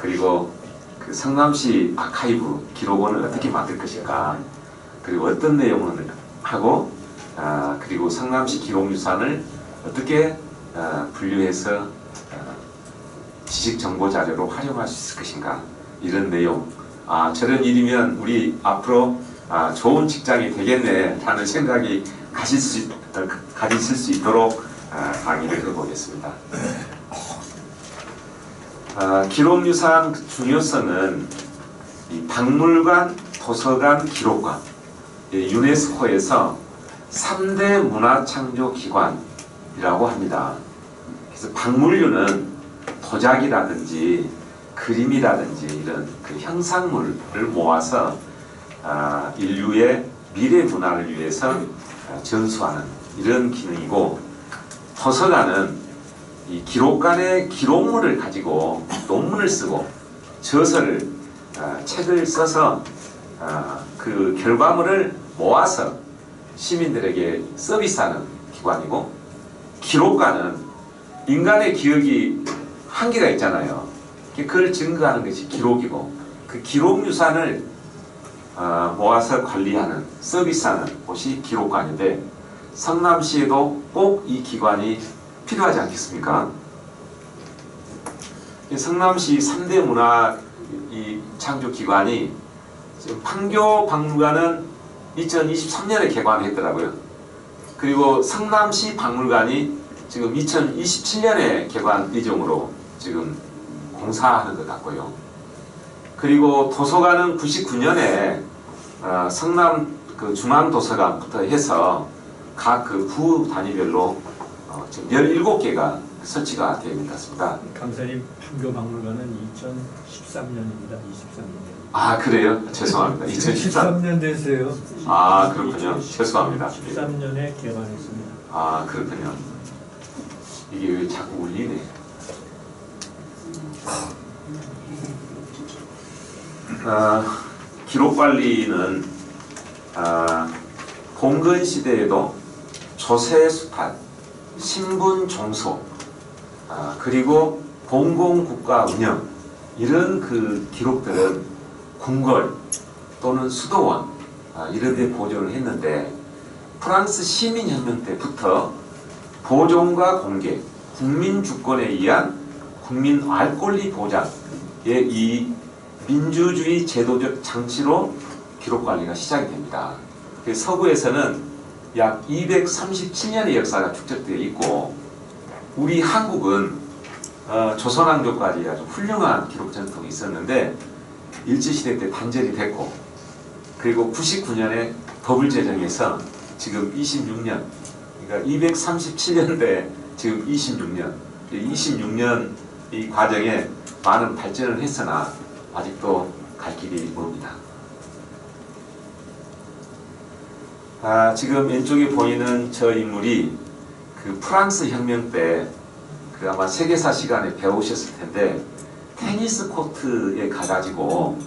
그리고 그 성남시 아카이브 기록원을 어떻게 만들 것인가, 그리고 어떤 내용을 하고, 그리고 성남시 기록유산을 어떻게 분류해서 지식정보자료로 활용할 수 있을 것인가, 이런 내용. 저런 일이면 우리 앞으로 좋은 직장이 되겠네 하는 생각이 가지실 수 있도록 강의를 해보겠습니다. 기록유산 중요성은 이 박물관, 도서관, 기록관, 유네스코에서 3대 문화창조기관이라고 합니다. 그래서 박물류는 도자기라든지 그림이라든지 이런 그 형상물을 모아서 인류의 미래 문화를 위해서 전수하는 이런 기능이고, 도서관은 이 기록관의 기록물을 가지고 논문을 쓰고 저서를 책을 써서 그 결과물을 모아서 시민들에게 서비스하는 기관이고, 기록관은 인간의 기억이 한계가 있잖아요. 그걸 증거하는 것이 기록이고, 그 기록유산을 모아서 관리하는, 서비스하는 곳이 기록관인데, 성남시에도 꼭 이 기관이 필요하지 않겠습니까? 성남시 3대 문화 창조기관이 지금 판교 박물관은 2023년에 개관했더라고요. 그리고 성남시 박물관이 지금 2027년에 개관 예정으로 지금 공사하는 것 같고요. 그리고 도서관은 99년에 성남 그 중앙도서관부터 해서 각 그 부 단위별로 지금 17개가 설치가 되어 있는 것 같습니다. 강사님, 판교 박물관은 2013년입니다. 23년. 그래요? 죄송합니다. 2013년 됐어요. 그렇군요. 죄송합니다. 13년에 개관했습니다. 그렇군요. 이게 왜 자꾸 울리네. 기록관리는 봉건시대에도 조세수탈, 신분종소, 그리고 공공국가 운영, 이런 그 기록들은 궁궐 또는 수도원 이런 데 보존을 했는데, 프랑스 시민혁명 때부터 보존과 공개, 국민주권에 의한 국민 알 권리 보장의 이 민주주의 제도적 장치로 기록관리가 시작이 됩니다. 서구에서는 약 237년의 역사가 축적되어 있고, 우리 한국은 조선왕조까지 아주 훌륭한 기록 전통이 있었는데 일제시대 때 단절이 됐고, 그리고 99년에 법을 제정해서 지금 26년, 그러니까 237년대 지금 26년 이 과정에 많은 발전을 했으나 아직도 갈 길이 멉니다. 지금 왼쪽에 보이는 저 인물이 그 프랑스 혁명 때 그 아마 세계사 시간에 배우셨을 텐데, 테니스 코트에 가가지고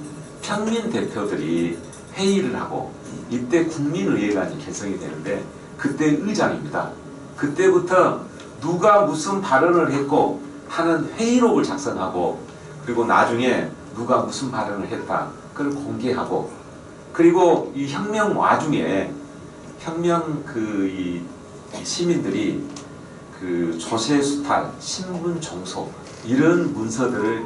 평민 대표들이 회의를 하고, 이때 국민의회관이 결성이 되는데 그때 의장입니다. 그때부터 누가 무슨 발언을 했고 하는 회의록을 작성하고, 그리고 나중에 누가 무슨 발언을 했다 그걸 공개하고, 그리고 이 혁명 와중에 혁명 이 시민들이 그 조세수탈, 신분종소 이런 문서들을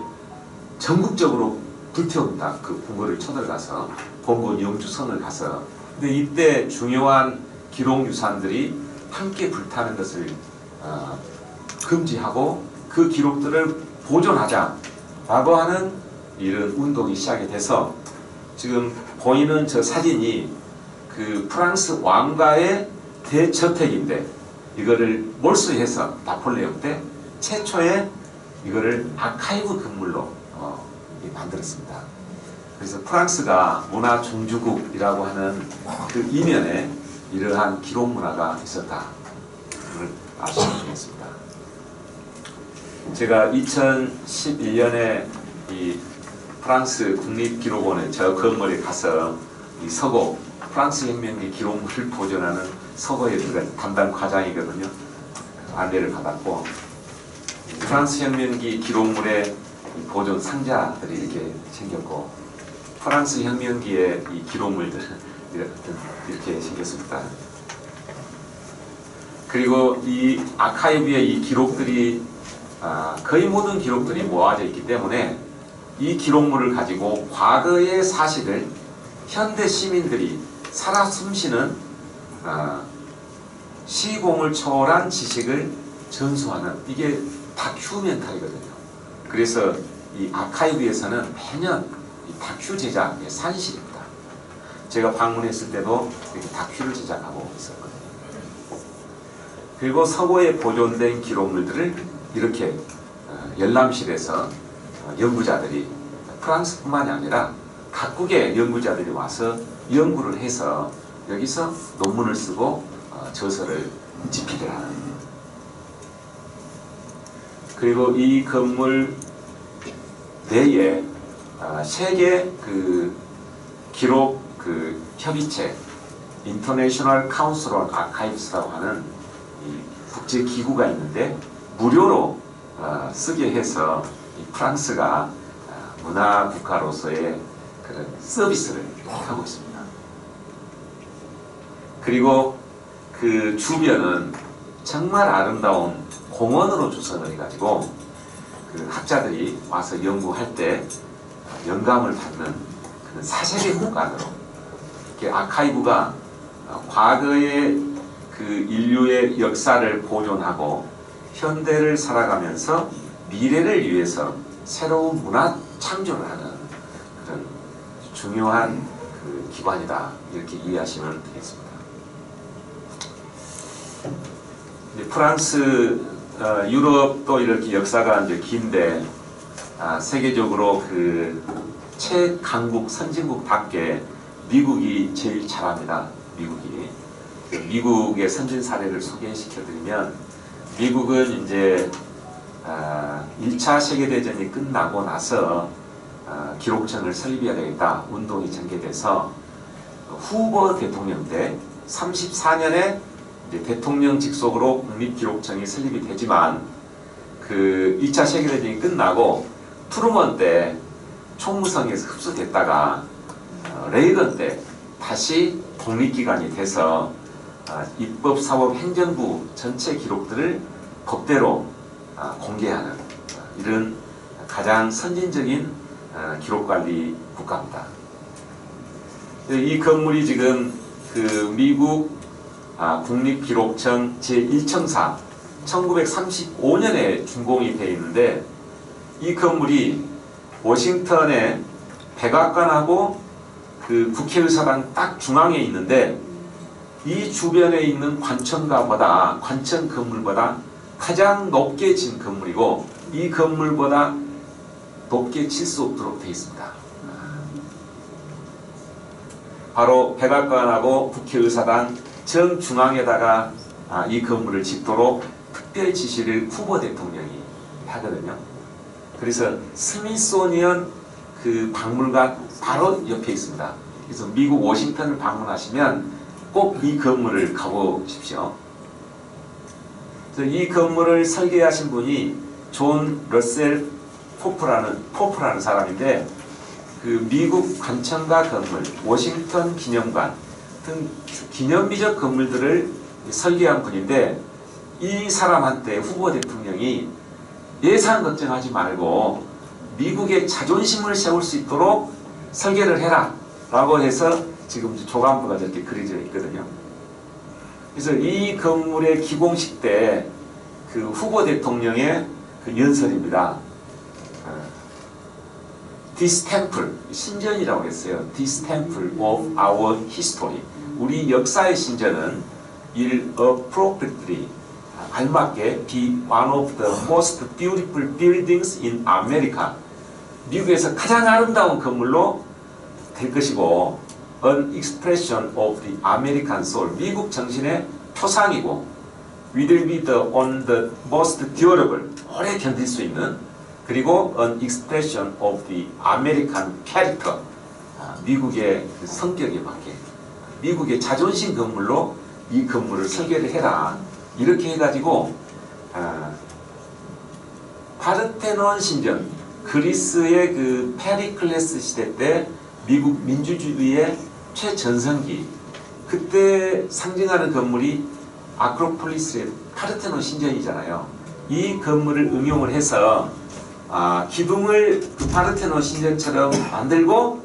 전국적으로 불태웁니다. 그 궁궐을 쳐들어가서 봉건 영주성을 가서. 근데 이때 중요한 기록유산들이 함께 불타는 것을 금지하고 그 기록들을 보존하자라고 하는 이런 운동이 시작이 돼서, 지금 보이는 저 사진이 그 프랑스 왕가의 대저택인데, 이거를 몰수해서 나폴레옹 때 최초의 이거를 아카이브 건물로 만들었습니다. 그래서 프랑스가 문화 종주국이라고 하는 그 이면에 이러한 기록 문화가 있었다. 를 아시면 되겠습니다. 제가 2011년에 이 프랑스 국립기록원에 저 건물에 가서 이 서고, 프랑스 혁명의 기록물을 보존하는 서고에 들어간 담당 과장이거든요. 안내를 받았고, 프랑스 혁명기 기록물의 보존 상자들이 이렇게 생겼고, 프랑스 혁명기의 이 기록물들 이렇게 생겼습니다. 그리고 이 아카이브의 이 기록들이 거의 모든 기록들이 모아져 있기 때문에 이 기록물을 가지고 과거의 사실을 현대 시민들이 살아 숨쉬는 시공을 초월한 지식을 전수하는, 이게 다큐멘터리거든요. 그래서 이 아카이브에서는 매년 이 다큐 제작의 산실입니다. 제가 방문했을 때도 이렇게 다큐를 제작하고 있었거든요. 그리고 서고에 보존된 기록물들을 이렇게 열람실에서 연구자들이, 프랑스뿐만이 아니라 각국의 연구자들이 와서 연구를 해서 여기서 논문을 쓰고 저서를 집필을 하는. 그리고 이 건물 내에 세계 그 기록 그 협의체 인터내셔널 카운슬 온 아카이브스라고 하는 이 국제 기구가 있는데 무료로 쓰게 해서 이 프랑스가 문화 국가로서의 그런 서비스를 하고 있습니다. 그리고 그 주변은 정말 아름다운 공원으로 조성을 해가지고 그 학자들이 와서 연구할 때 영감을 받는 그런 사색의 공간으로, 이렇게 아카이브가 과거의 그 인류의 역사를 보존하고 현대를 살아가면서 미래를 위해서 새로운 문화 창조를 하는 그런 중요한 그 기관이다, 이렇게 이해하시면 되겠습니다. 프랑스, 유럽도 이렇게 역사가 이제 긴데 세계적으로 그 최강국 선진국답게 미국이 제일 잘합니다. 미국의 선진 사례를 소개시켜드리면, 미국은 이제 1차 세계대전이 끝나고 나서 기록청을 설립해야 되겠다 운동이 전개돼서 후보 대통령 때 34년에 이제 대통령 직속으로 국립기록청이 설립이 되지만, 그 2차 세계대전이 끝나고 트루먼 때 총무성에서 흡수됐다가 레이건 때 다시 독립기관이 돼서 입법, 사법, 행정부 전체 기록들을 법대로 공개하는 이런 가장 선진적인 기록관리 국가입니다. 이 건물이 지금 그 미국 국립기록청 제1청사 1935년에 준공이 되어 있는데, 이 건물이 워싱턴의 백악관하고 그 국회의사당 딱 중앙에 있는데, 이 주변에 있는 관청 건물보다 가장 높게 진 건물이고, 이 건물보다 높게 칠 수 없도록 되어 있습니다. 바로 백악관하고 국회의사당 정중앙에다가 이 건물을 짓도록 특별 지시를 후보 대통령이 하거든요. 그래서 스미소니언 그 박물관 바로 옆에 있습니다. 그래서 미국 워싱턴을 방문하시면 꼭 이 건물을 가보십시오. 그래서 이 건물을 설계하신 분이 존 러셀 포프라는 사람인데, 그 미국 관청과 건물, 워싱턴 기념관 등 기념비적 건물들을 설계한 분인데, 이 사람한테 후보 대통령이 예산 걱정하지 말고 미국의 자존심을 세울 수 있도록 설계를 해라 라고 해서 지금 조간부가 저렇게 그려져 있거든요. 그래서 이 건물의 기공식 때 그 후보 대통령의 그 연설입니다. This temple, 신전이라고 했어요. This temple of our history. 우리 역사의 신전은 will appropriately, 알맞게 be one of the most beautiful buildings in America. 미국에서 가장 아름다운 건물로 될 것이고, an expression of the American soul. 미국 정신의 표상이고, will be on the most durable. 오래 견딜 수 있는. 그리고 an expression of the American character. 미국의 성격에 맞게. 미국의 자존심 건물로 이 건물을 설계를 해라. 이렇게 해가지고 파르테논 신전, 그리스의 그 페리클레스 시대 때 미국 민주주의의 최전성기, 그때 상징하는 건물이 아크로폴리스의 파르테논 신전이잖아요. 이 건물을 응용을 해서 기둥을 그 파르테논 신전처럼 만들고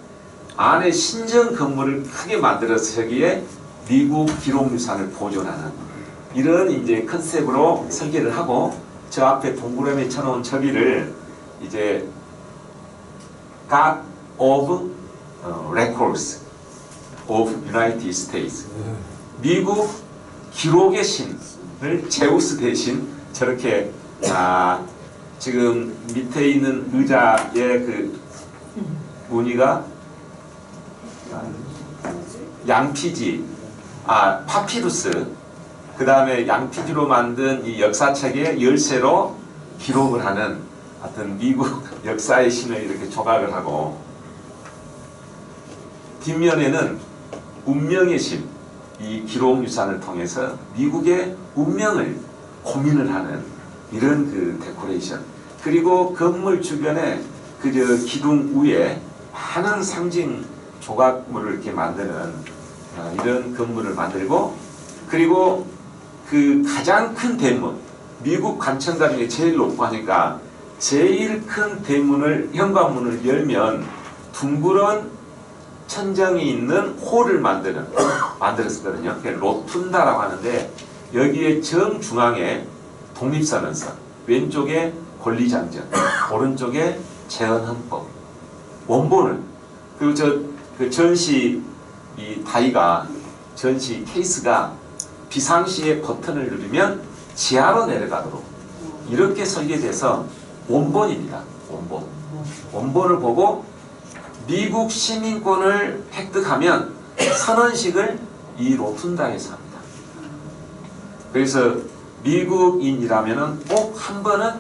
안에 신전 건물을 크게 만들어서 여기에 미국 기록유산을 보존하는 이런 이제 컨셉으로 설계를 하고, 저 앞에 동그라미 쳐놓은 저기를 이제 God of Records of United States, 미국 기록의 신을 제우스 대신 저렇게 지금 밑에 있는 의자의 그 무늬가 양피지, 파피루스, 그 다음에 양피지로 만든 이 역사책의 열쇠로 기록을 하는 어떤 미국 역사의 신을 이렇게 조각을 하고, 뒷면에는 운명의 신, 이 기록유산을 통해서 미국의 운명을 고민을 하는 이런 그 데코레이션, 그리고 건물 주변에 그저 기둥 위에 많은 상징 조각물을 이렇게 만드는 이런 건물을 만들고, 그리고 그 가장 큰 대문, 미국 관청가 중에 제일 높고 하니까 제일 큰 대문을, 현관문을 열면 둥그런 천정이 있는 홀을 만들었거든요. 로툰다라고 하는데, 여기에 정중앙에 독립선언서, 왼쪽에 권리장전, 오른쪽에 재헌헌법, 원본을, 그리고 그 전시 이 다이가, 전시 케이스가 비상시에 버튼을 누르면 지하로 내려가도록 이렇게 설계돼서 원본입니다. 원본을 보고 미국 시민권을 획득하면 선언식을 이 로툰다에서 합니다. 그래서 미국인이라면은 꼭 한 번은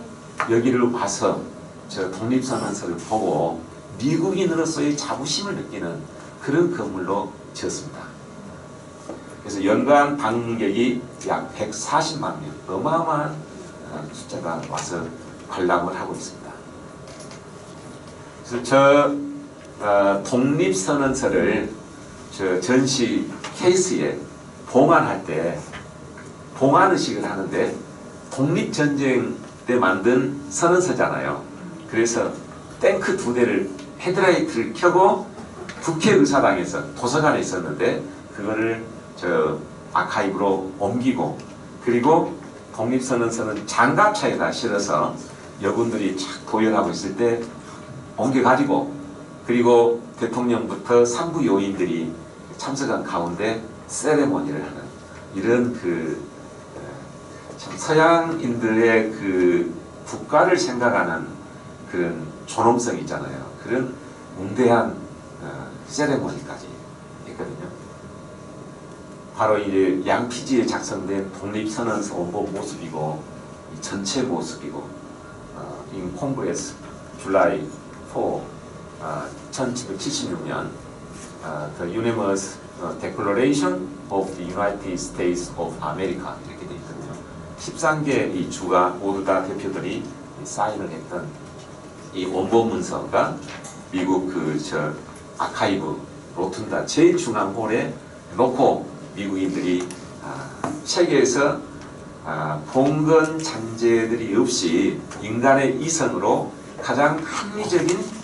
여기를 와서 저 독립선언서를 보고 미국인으로서의 자부심을 느끼는 그런 건물로 지었습니다. 그래서 연간 방문객이 약 140만 명, 어마어마한 숫자가 와서 관람을 하고 있습니다. 그래서 저 독립선언서를 저 전시 케이스에 봉안할 때 봉안의식을 하는데, 독립전쟁 때 만든 선언서잖아요. 그래서 탱크 2대를 헤드라이트를 켜고 국회의사당에서 도서관에 있었는데 그거를 저 아카이브로 옮기고, 그리고 독립선언서는 장갑차에다 실어서 여군들이 착 도열하고 있을 때 옮겨가지고, 그리고 대통령부터 상부 요인들이 참석한 가운데 세레모니를 하는 이런 참 서양인들의 그 국가를 생각하는 그런 존엄성이 있잖아요. 그런 웅대한 세레모니까지 했거든요. 바로 이제 양피지에 작성된 독립선언서 원본 모습이고, 이 전체 모습이고, in Congress, July 4, 1776년, The Unanimous Declaration of the United States of America 이렇게 되어 있거든요. 13개 이 주가 모두 다 대표들이 사인을 했던 이 원본 문서가 미국 아카이브 로툰다 제일 중앙 홀에 놓고 미국인들이 세계에서 봉건 잔재들이 없이 인간의 이성으로 가장 합리적인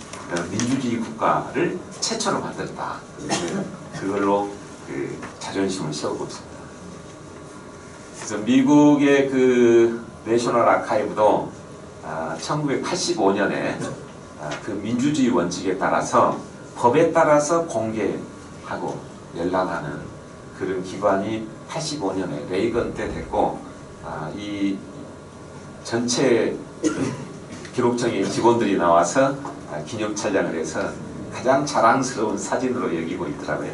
민주주의 국가를 최초로 만들었다. 그걸로 자존심을 세우고 있습니다. 그래서 미국의 그 내셔널 아카이브도 1985년에 그 민주주의 원칙에 따라서 법에 따라서 공개하고 열람하는 그런 기관이 85년에 레이건 때 됐고, 이 전체 기록청의 직원들이 나와서 기념 촬영을 해서 가장 자랑스러운 사진으로 여기고 있더라고요.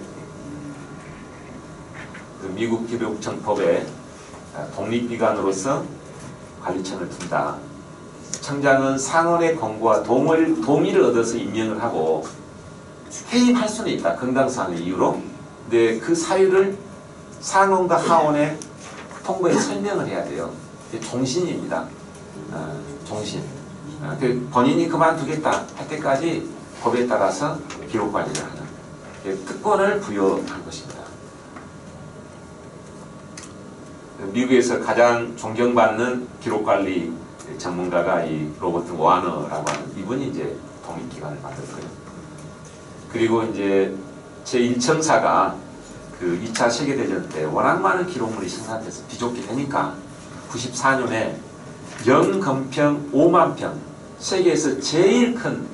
그 미국 기록청 법에 독립기관으로서 관리청을 둔다. 청장은 상원의 권고와 동의를 얻어서 임명을 하고 해임할 수는 있다. 건강상의 이유로. 근데 그 사유를 상원과 하원에 통보에 설명을 해야 돼요. 이게 종신입니다. 종신. 본인이 그만두겠다 할 때까지 법에 따라서 기록 관리를 하는 특권을 부여한 것입니다. 미국에서 가장 존경받는 기록 관리 전문가가 이 로버트 와너라고 하는 이분이 이제 독립기관을 만들었고요. 그리고 이제 제1청사가 그 2차 세계대전 때 워낙 많은 기록물이 생산돼서 비좁게 되니까 94년에 영건평 5만 평 세계에서 제일 큰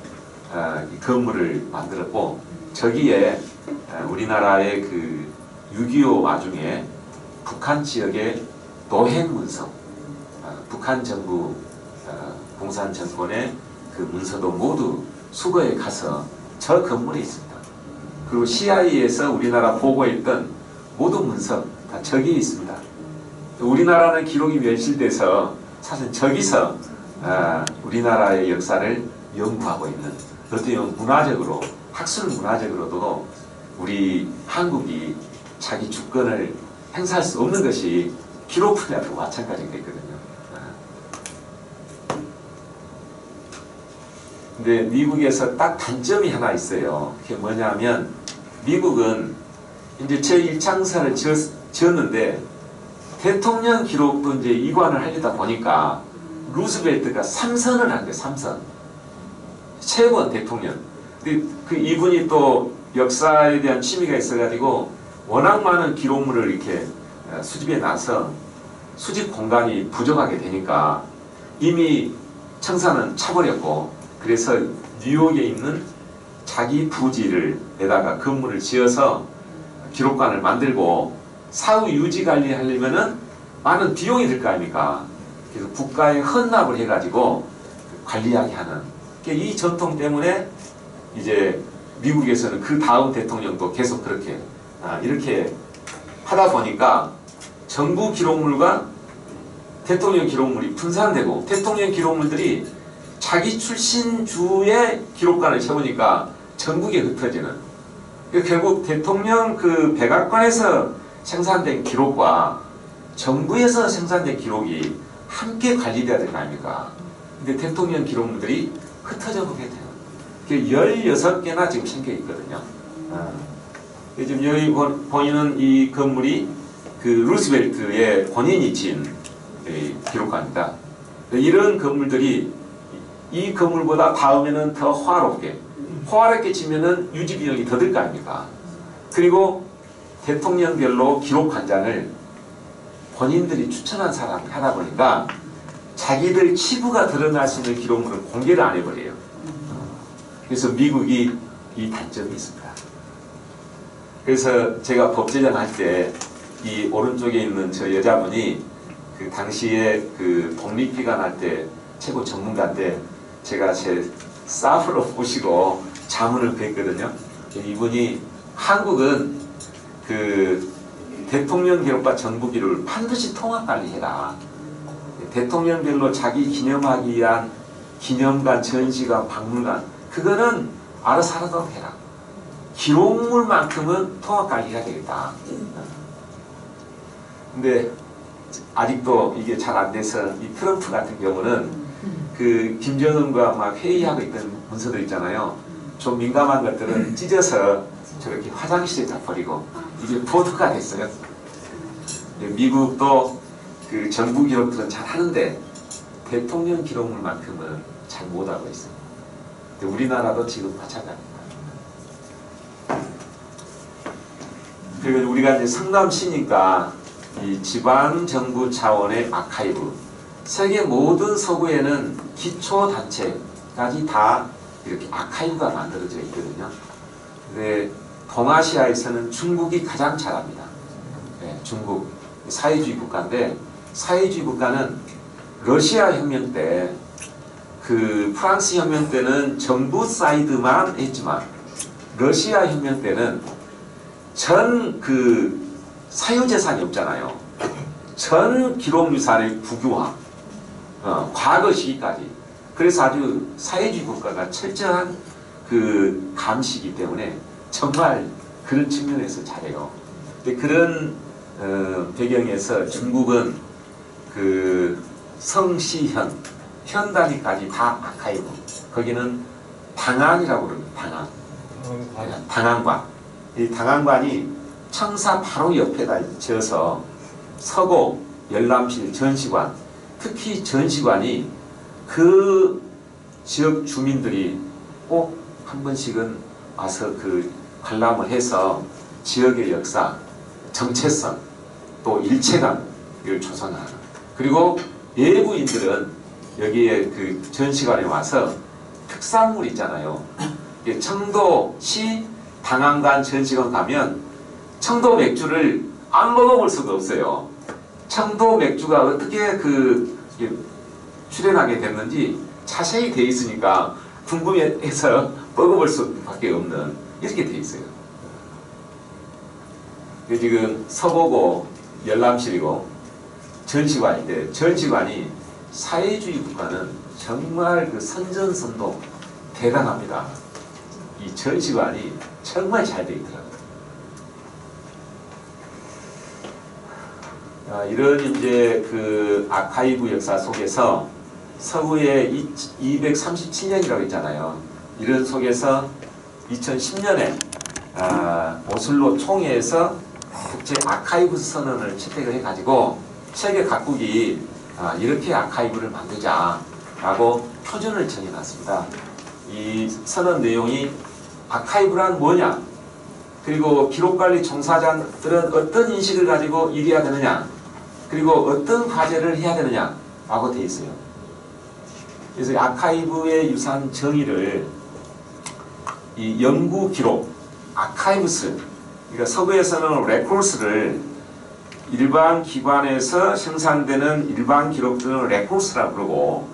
건물을 만들었고 저기에 우리나라의 그 6.25 와중에 북한 지역의 노획 문서, 북한 정부 공산 정권의 그 문서도 모두 수거해 가서 저 건물에 있습니다. 그리고 CIA에서 우리나라 보고했던 모든 문서 다 저기에 있습니다. 우리나라는 기록이 멸실돼서 사실 저기서 우리나라의 역사를 연구하고 있는 어떻게 보면 문화적으로 학술 문화적으로도 우리 한국이 자기 주권을 행사할 수 없는 것이 기록 분야도 마찬가지가 있거든요. 근데 미국에서 딱 단점이 하나 있어요. 그게 뭐냐면 미국은 이제 제1창사를 지었는데 대통령 기록도 이제 이관을 하려다 보니까 루스벨트가 3선을 한 거예요. 3선. 최고원 대통령. 근데 그 이분이 또 역사에 대한 취미가 있어가지고 워낙 많은 기록물을 이렇게 수집해 놔서 수집 공간이 부족하게 되니까 이미 청사는 차버렸고 그래서 뉴욕에 있는 자기 부지를 에다가 건물을 지어서 기록관을 만들고 사후 유지 관리하려면은 많은 비용이 들 거 아닙니까? 그래서 국가에 헌납을 해가지고 관리하게 하는 이 전통 때문에 이제 미국에서는 그 다음 대통령도 계속 그렇게 이렇게 하다 보니까 정부 기록물과 대통령 기록물이 분산되고 대통령 기록물들이 자기 출신 주의 기록관을 세우니까 전국에 흩어지는 결국 대통령 그 백악관에서 생산된 기록과 정부에서 생산된 기록이 함께 관리돼야 될 거 아닙니까? 근데 대통령 기록물들이 흩어져 보게 돼요. 16개나 지금 생겨 있거든요. 지금 여기 보이는 이 건물이 그 루스벨트의 본인이 지은 기록관입니다. 이런 건물들이 이 건물보다 다음에는 더 호화롭게 지면은 유지 비용이 더 들 거 아닙니까? 그리고 대통령별로 기록관장을 본인들이 추천한 사람이 하다 보니까 자기들 치부가 드러날 수 있는 기록물을 공개를 안 해버려요. 그래서 미국이 이 단점이 있습니다. 그래서 제가 법 제정할 때 이 오른쪽에 있는 저 여자분이 그 당시에 그 독립기관 할 때 최고 전문가인데 제가 제 스타프로 모시고 자문을 뵀거든요. 이분이 한국은 그 대통령 기록과 정부 기록을 반드시 통합 관리해라. 대통령별로 자기 기념하기 위한 기념관, 전시관, 박물관 그거는 알아서 하도록 해라. 기록물만큼은 통합 관리해야 되겠다. 근데 아직도 이게 잘 안 돼서 이 트럼프 같은 경우는 그 김정은과 막 회의하고 있던 문서들 있잖아요. 좀 민감한 것들은 찢어서 저렇게 화장실에다 버리고 이게 보도가 됐어요. 미국도 그 정부 기록들은 잘 하는데 대통령 기록물만큼은 잘 못하고 있어요. 근데 우리나라도 지금 마찬가지입니다. 그리고 우리가 이제 성남시니까 이 지방정부 차원의 아카이브 세계 모든 서구에는 기초단체까지 다 이렇게 아카이브가 만들어져 있거든요. 근데 동아시아에서는 중국이 가장 잘합니다. 네, 중국 사회주의 국가인데 사회주의 국가는 러시아 혁명 때 그 프랑스 혁명 때는 정부 사이드만 했지만 러시아 혁명 때는 전 그 사유재산이 없잖아요. 전 기록유산의 국유화 과거 시기까지 그래서 아주 사회주의 국가가 철저한 그 감시이기 때문에 정말 그런 측면에서 잘해요. 근데 그런 배경에서 중국은 그 성시현 현 단위까지 다 아카이브. 거기는 당안이라고 그럽니다. 당안. 당안관. 이 당안관이 청사 바로 옆에다 지어서 서고, 열람실, 전시관, 특히 전시관이 그 지역 주민들이 꼭 한 번씩은 와서 그 관람을 해서 지역의 역사, 정체성, 또 일체감을 조성하는. 그리고 외부인들은 여기에 그 전시관에 와서 특산물 있잖아요. 청도시 당안관 전시관 가면 청도 맥주를 안 먹어볼 수가 없어요. 청도 맥주가 어떻게 출현하게 됐는지 자세히 돼 있으니까 궁금해서 먹어볼 수밖에 없는 이렇게 돼 있어요. 지금 서보고 열람실이고 전시관인데 전시관이 사회주의 국가는 정말 그 선전선도 대단합니다. 이 전시관이 정말 잘 돼 있더라고요. 이런 이제 그 아카이브 역사 속에서 서구의 237년이라고 했잖아요. 이런 속에서 2010년에 오슬로 총회에서 국제 아카이브 선언을 채택을 해가지고 세계 각국이 이렇게 아카이브를 만들자라고 표준을 정해놨습니다. 이 선언 내용이 아카이브란 뭐냐? 그리고 기록관리 종사자들은 어떤 인식을 가지고 일해야 되느냐? 그리고 어떤 과제를 해야 되느냐? 라고 되어 있어요. 그래서 아카이브의 유산 정의를 이 연구 기록, 아카이브스, 그러니까 서구에서는 레코스를 일반 기관에서 생산되는 일반 기록들은 레코스라고 그러고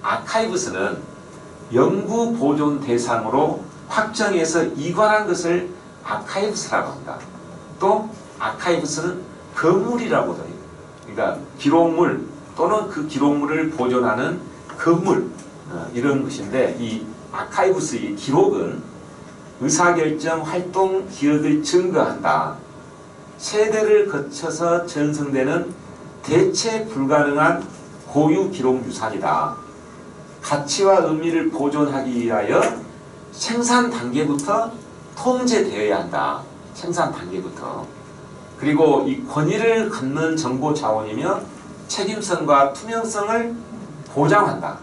아카이브스는 연구 보존 대상으로 확정해서 이관한 것을 아카이브스라고 합니다. 또 아카이브스는 건물이라고 해요. 그러니까 기록물 또는 그 기록물을 보존하는 건물 이런 것인데 이 아카이브스의 기록은 의사결정 활동 기억을 증거한다. 세대를 거쳐서 전승되는 대체 불가능한 고유 기록 유산이다. 가치와 의미를 보존하기 위하여 생산 단계부터 통제되어야 한다. 생산 단계부터. 그리고 이 권위를 갖는 정보 자원이며 책임성과 투명성을 보장한다.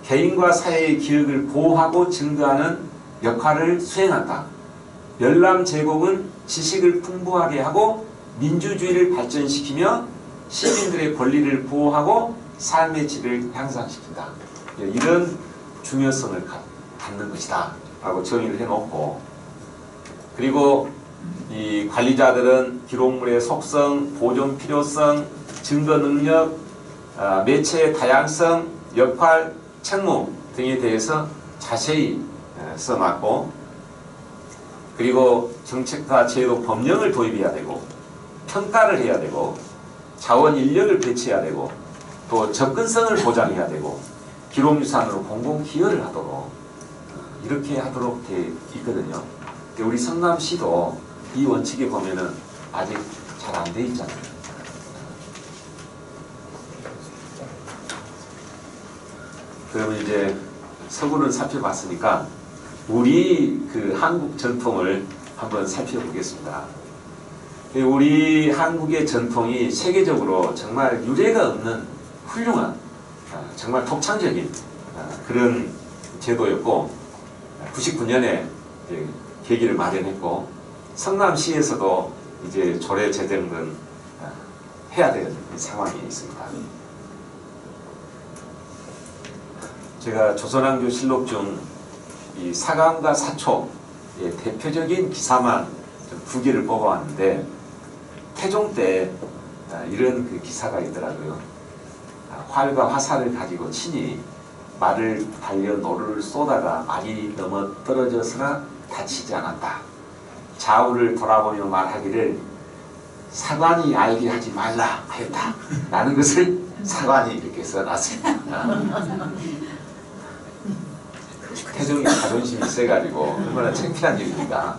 개인과 사회의 기억을 보호하고 증거하는 역할을 수행한다. 열람 제공은 지식을 풍부하게 하고 민주주의를 발전시키며 시민들의 권리를 보호하고 삶의 질을 향상시킨다. 이런 중요성을 갖는 것이다 라고 정의를 해놓고, 그리고 이 관리자들은 기록물의 속성, 보존 필요성, 증거 능력, 매체의 다양성, 역할, 책무 등에 대해서 자세히 써놨고, 그리고 정책과 제도 법령을 도입해야 되고 평가를 해야 되고 자원 인력을 배치해야 되고 또 접근성을 보장해야 되고 기록유산으로 공공기여를 하도록 이렇게 하도록 돼 있거든요. 우리 성남시도 이 원칙에 보면은 아직 잘 안 돼 있잖아요. 그러면 이제 서구를 살펴봤으니까 우리 그 한국 전통을 한번 살펴보겠습니다. 우리 한국의 전통이 세계적으로 정말 유례가 없는 훌륭한 정말 독창적인 그런 제도였고 99년에 계기를 마련했고 성남시에서도 이제 조례 제정 등 해야 되는 상황이 있습니다. 제가 조선왕조실록 중 이 사강과 사초의 대표적인 기사만 두 개를 뽑아왔는데 태종 때 이런 그 기사가 있더라고요. 활과 화살을 가지고 친히 말을 달려 노루를 쏘다가 말이 넘어 떨어졌으나 다치지 않았다. 좌우를 돌아보며 말하기를 사관이 알게 하지 말라 하였다. 라는 것을 사관이 이렇게 써놨습니다. 태종이 자존심이 세가지고 얼마나 창피한 일입니까.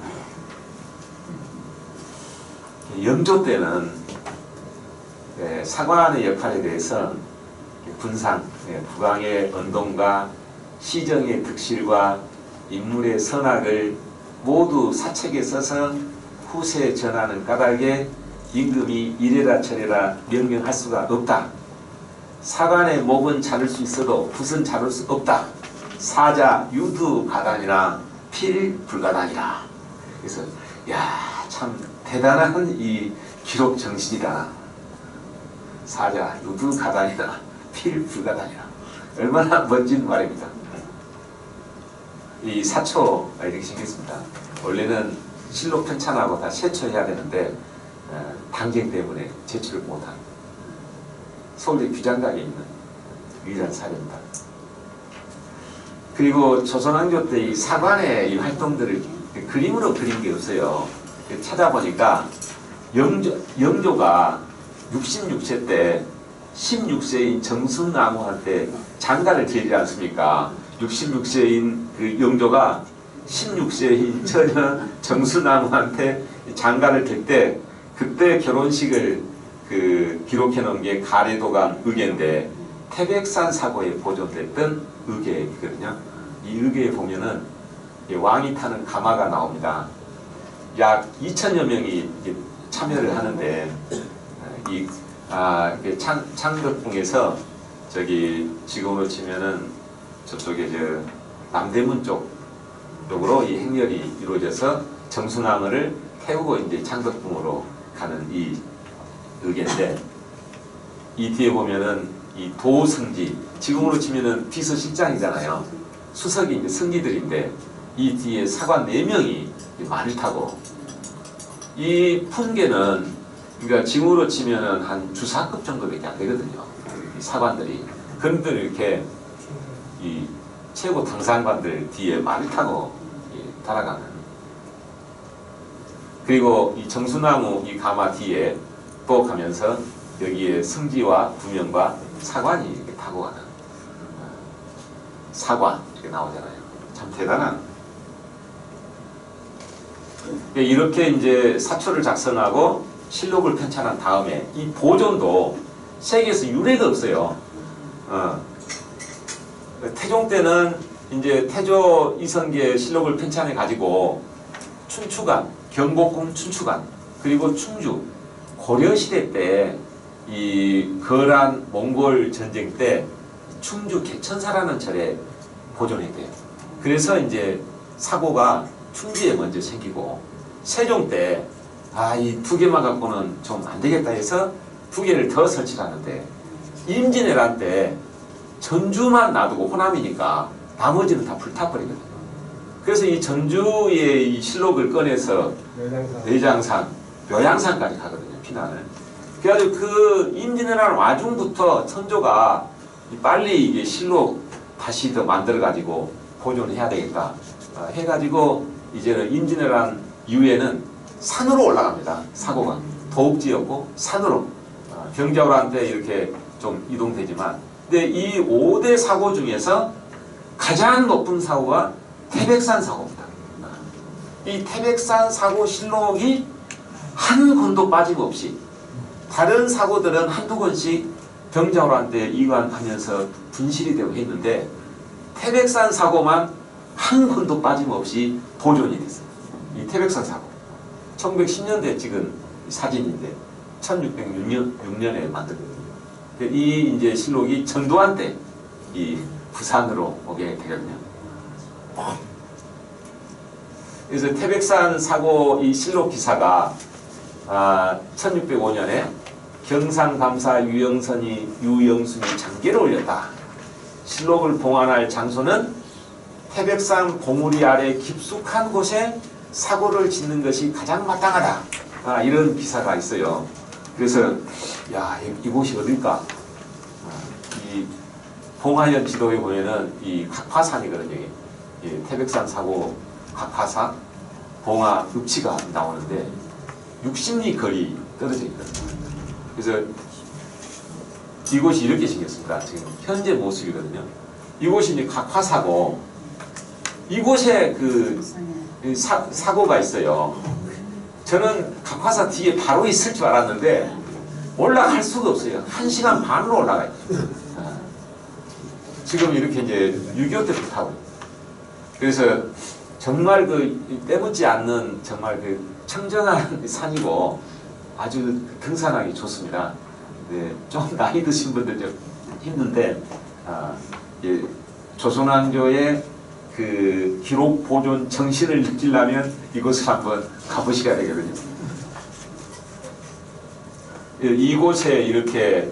영조 때는 사관의 역할에 대해서 군상, 국왕의 언동과 시정의 득실과 인물의 선악을 모두 사책에 써서 후세에 전하는 까닭에 임금이 이래라 저래라 명령할 수가 없다. 사관의 목은 자를 수 있어도 붓은 자를 수 없다. 사자 유두 가단이라 필불가단이라. 그래서 참 대단한 이 기록 정신이다. 사자 유두 가단이라 필불가단이라. 얼마나 멋진 말입니다. 이 사초가 이렇게 생겼습니다. 원래는 실록 편찬하고 다 세초해야 되는데 당쟁 때문에 제출을 못한 서울대 규장각에 있는 유일한 사례입니다. 그리고 조선왕조 때 이 사관의 이 활동들을 그림으로 그린 게 없어요. 찾아보니까 영조가 66세 때 16세인 정순왕후한테 장가를 드리지 않습니까? 66세인 그 영조가 16세인 처녀 정순왕후한테 장가를 들 때 그때 결혼식을 기록해 놓은 게 가래도강 의궤인데 태백산 사고에 보존됐던 의궤이거든요. 이 의궤에 보면은 왕이 타는 가마가 나옵니다. 약 2천여 명이 참여를 하는데 창덕궁에서 저기 지금으로 치면은 저쪽에 남대문 쪽으로 이 행렬이 이루어져서 정순왕후를 태우고 이제 창덕궁으로 가는 이 의궤인데 이 뒤에 보면은 이 도승지, 지금으로 치면은 비서실장이잖아요. 수석이 이제 승기들인데 이 뒤에 사관 4명이 말을 타고 이 풍계는 그러니까 지금으로 치면은 한 주사급 정도밖에 안 되거든요. 이 사관들이. 그런데 이렇게 이 최고 당상관들 뒤에 말을 타고 따라가는. 그리고 이 정순왕후 이 가마 뒤에 또 가면서 여기에 승지와 구명과 사관이 이렇게 타고 가는 사관 이렇게 나오잖아요. 참 대단한. 이렇게 이제 사초를 작성하고 실록을 편찬한 다음에 이 보존도 세계에서 유례가 없어요. 태종 때는 이제 태조 이성계 실록을 편찬해 가지고 춘추관, 경복궁 춘추관, 그리고 충주 고려시대 때 이 거란 몽골 전쟁 때 충주 개천사라는 절에 보존했대요. 그래서 이제 사고가 충주에 먼저 생기고 세종 때 이 2개만 갖고는 좀 안 되겠다 해서 2개를 더 설치하는데 임진왜란 때 전주만 놔두고 호남이니까 나머지는 다 불타버리거든요. 그래서 이 전주의 이 실록을 꺼내서 내장산, 묘양산까지 가거든요. 피난을. 그래가지고 그 임진왜란 와중부터 선조가 빨리 이게 실록 다시 더 만들어가지고 보존해야 되겠다 해가지고 이제는 임진왜란 이후에는 산으로 올라갑니다. 사고가 도읍지였고 산으로 병자호란때 이렇게 좀 이동되지만 근데 이 5대 사고 중에서 가장 높은 사고가 태백산 사고입니다. 이 태백산 사고 실록이 한 권도 빠짐없이 다른 사고들은 한두 권씩 병자호란 때 이관하면서 분실이 되고 했는데 태백산 사고만 한 권도 빠짐없이 보존이 됐어요. 이 태백산 사고 1910년대에 찍은 사진인데 1606년에 만들었거든요. 이 이제 실록이 전두환 때 이 부산으로 오게 되거든요. 그래서 태백산 사고 이 실록 기사가 1605년에 경상감사 유영순이 장계를 올렸다. 실록을 봉안할 장소는 태백산 봉우리 아래 깊숙한 곳에 사고를 짓는 것이 가장 마땅하다. 이런 기사가 있어요. 그래서 이곳이 어딜까? 이 봉하현 지도에 보면은 이 각파산이거든요. 태백산 사고 각파산, 봉하 읍지가 나오는데 60리 거리 떨어져 있거든요. 그래서 이곳이 이렇게 생겼습니다. 지금 현재 모습이거든요. 이곳이 이제 각파사고 이곳에 그 사고가 있어요. 저는 각파사 뒤에 바로 있을 줄 알았는데 올라갈 수가 없어요. 1시간 반으로 올라가요. 지금 이렇게 이제 6.25 때부터 타고. 그래서 정말 그 때묻지 않는 정말 그 청정한 산이고 아주 등산하기 좋습니다. 네, 좀 나이 드신 분들 좀 힘든데 예, 조선왕조의 그 기록 보존 정신을 느끼려면 이곳을 한번 가보셔야 되거든요. 이곳에 이렇게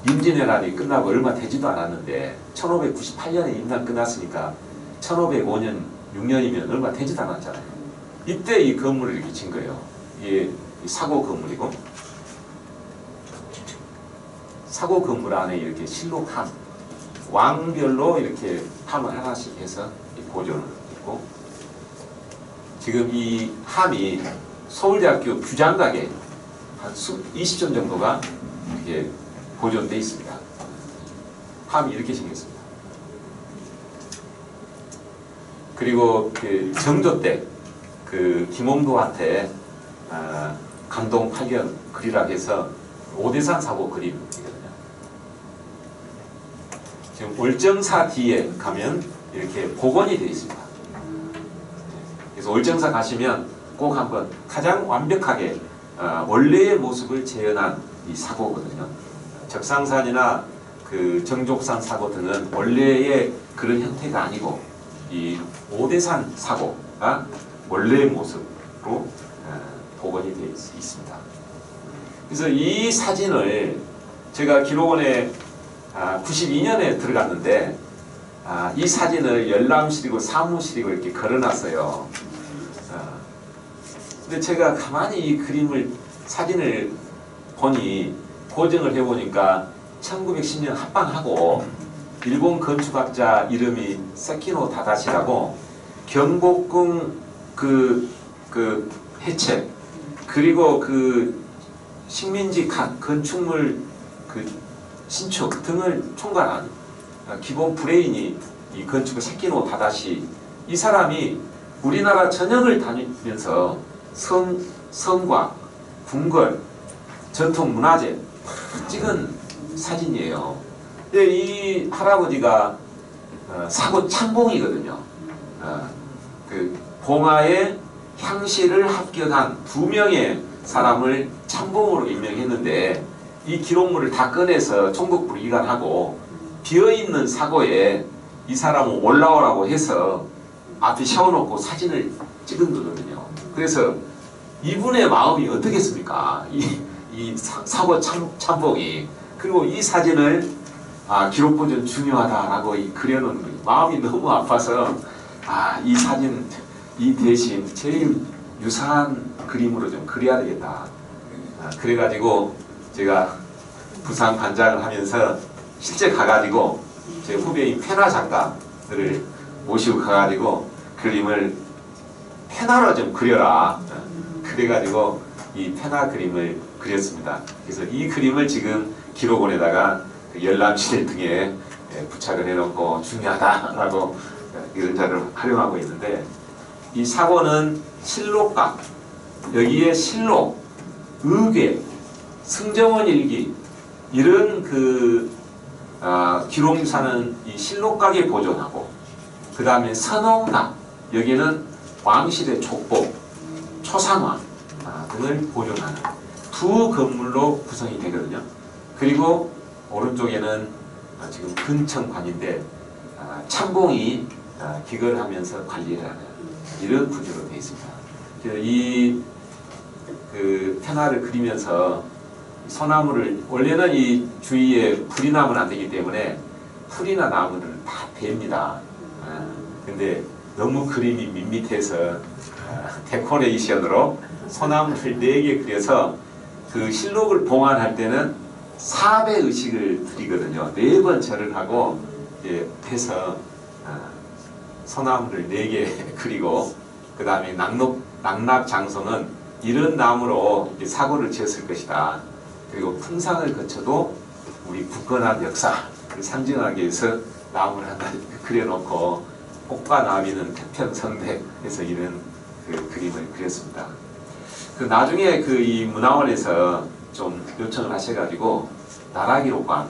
임진왜란이 끝나고 얼마 되지도 않았는데 1598년에 임난 끝났으니까 1505년 6년이면 얼마 되지도 않았잖아요. 이때 이 건물을 이렇게 진 거예요. 이게 사고 건물이고 사고 건물 안에 이렇게 실록함 왕별로 이렇게 함을 하나씩 해서 보존을 했고 지금 이 함이 서울대학교 규장각에 한 20점 정도가 이렇게 보존되어 있습니다. 함이 이렇게 생겼습니다. 그리고 그 정조 때 그 김홍도한테 감동 8견 그리라고 해서 오대산 사고 그림이거든요. 지금 월정사 뒤에 가면 이렇게 복원이 되어 있습니다. 그래서 월정사 가시면 꼭 한번 가장 완벽하게 원래의 모습을 재현한 이 사고거든요. 적상산이나 그 정족산 사고 등은 원래의 그런 형태가 아니고 이 오대산 사고가 원래의 모습으로 복원이 되어 있습니다. 그래서 이 사진을 제가 기록원에 92년에 들어갔는데 이 사진을 열람실이고 사무실이고 이렇게 걸어놨어요. 근데 제가 가만히 이 그림을 사진을 보니 고증을 해보니까 1910년 합방하고 일본 건축학자 이름이 세키노 다다시라고 경복궁 그 해체 그리고 그 식민지 건축물 그 신축 등을 총괄한 기본 브레인이 이 건축의 세키노 다다시 이 사람이 우리나라 전역을 다니면서 성과, 궁궐, 전통 문화재 찍은 사진이에요. 근데 이 할아버지가 사고 참봉이거든요. 그 봉화의 향시를 합격한 2명의 사람을 참봉으로 임명했는데 이 기록물을 다 꺼내서 총독부로 이관하고 비어있는 사고에 이 사람은 올라오라고 해서 앞에 세워놓고 사진을 찍은 거거든요. 그래서 이분의 마음이 어떻겠습니까? 이 사고 참봉이. 그리고 이 사진을 기록 보존 중요하다라고 그려놓은 거예요. 마음이 너무 아파서 이 사진 이 대신 제일 유사한 그림으로 좀 그려야 되겠다. 그래가지고 제가 부산 관장을 하면서 실제 가가지고 제 후배인 페나 작가들을 모시고 가가지고 그림을 페나로 좀 그려라. 그래가지고 이 페나 그림을 그렸습니다. 그래서 이 그림을 지금 기록원에다가 열람실 등에 부착을 해놓고 중요하다라고 이런 자료를 활용하고 있는데 이 사고는 실록각, 여기에 실록, 의궤, 승정원 일기 이런 기록유산은 이 실록각에 보존하고 그 다음에 선홍각 여기는 왕실의 족보, 초상화 등을 보존하는 두 건물로 구성이 되거든요. 그리고 오른쪽에는 지금 근청관인데 참봉이 기거를 하면서 관리를 하는 이런 구조로 되어 있습니다. 이 페나를 그리면서 소나무를 원래는 이 주위에 풀이 나면 안 되기 때문에 풀이나 나무를 다 팹니다. 근데 너무 그림이 밋밋해서 데코레이션으로 소나무를 4개 그려서 그 실록을 봉안할 때는 4배 의식을 드리거든요. 4번 절을 하고 해서 소나무를 4개 그리고 그 다음에 낙납 장소는 이런 나무로 사고를 지었을 것이다. 그리고 풍상을 거쳐도 우리 굳건한 역사를 상징하기 위해서 나무를 하나 그려놓고 꽃과 나비는 태평성대에서 이런 그림을 그렸습니다. 나중에 이 문화원에서 좀 요청을 하셔가지고 나라기록관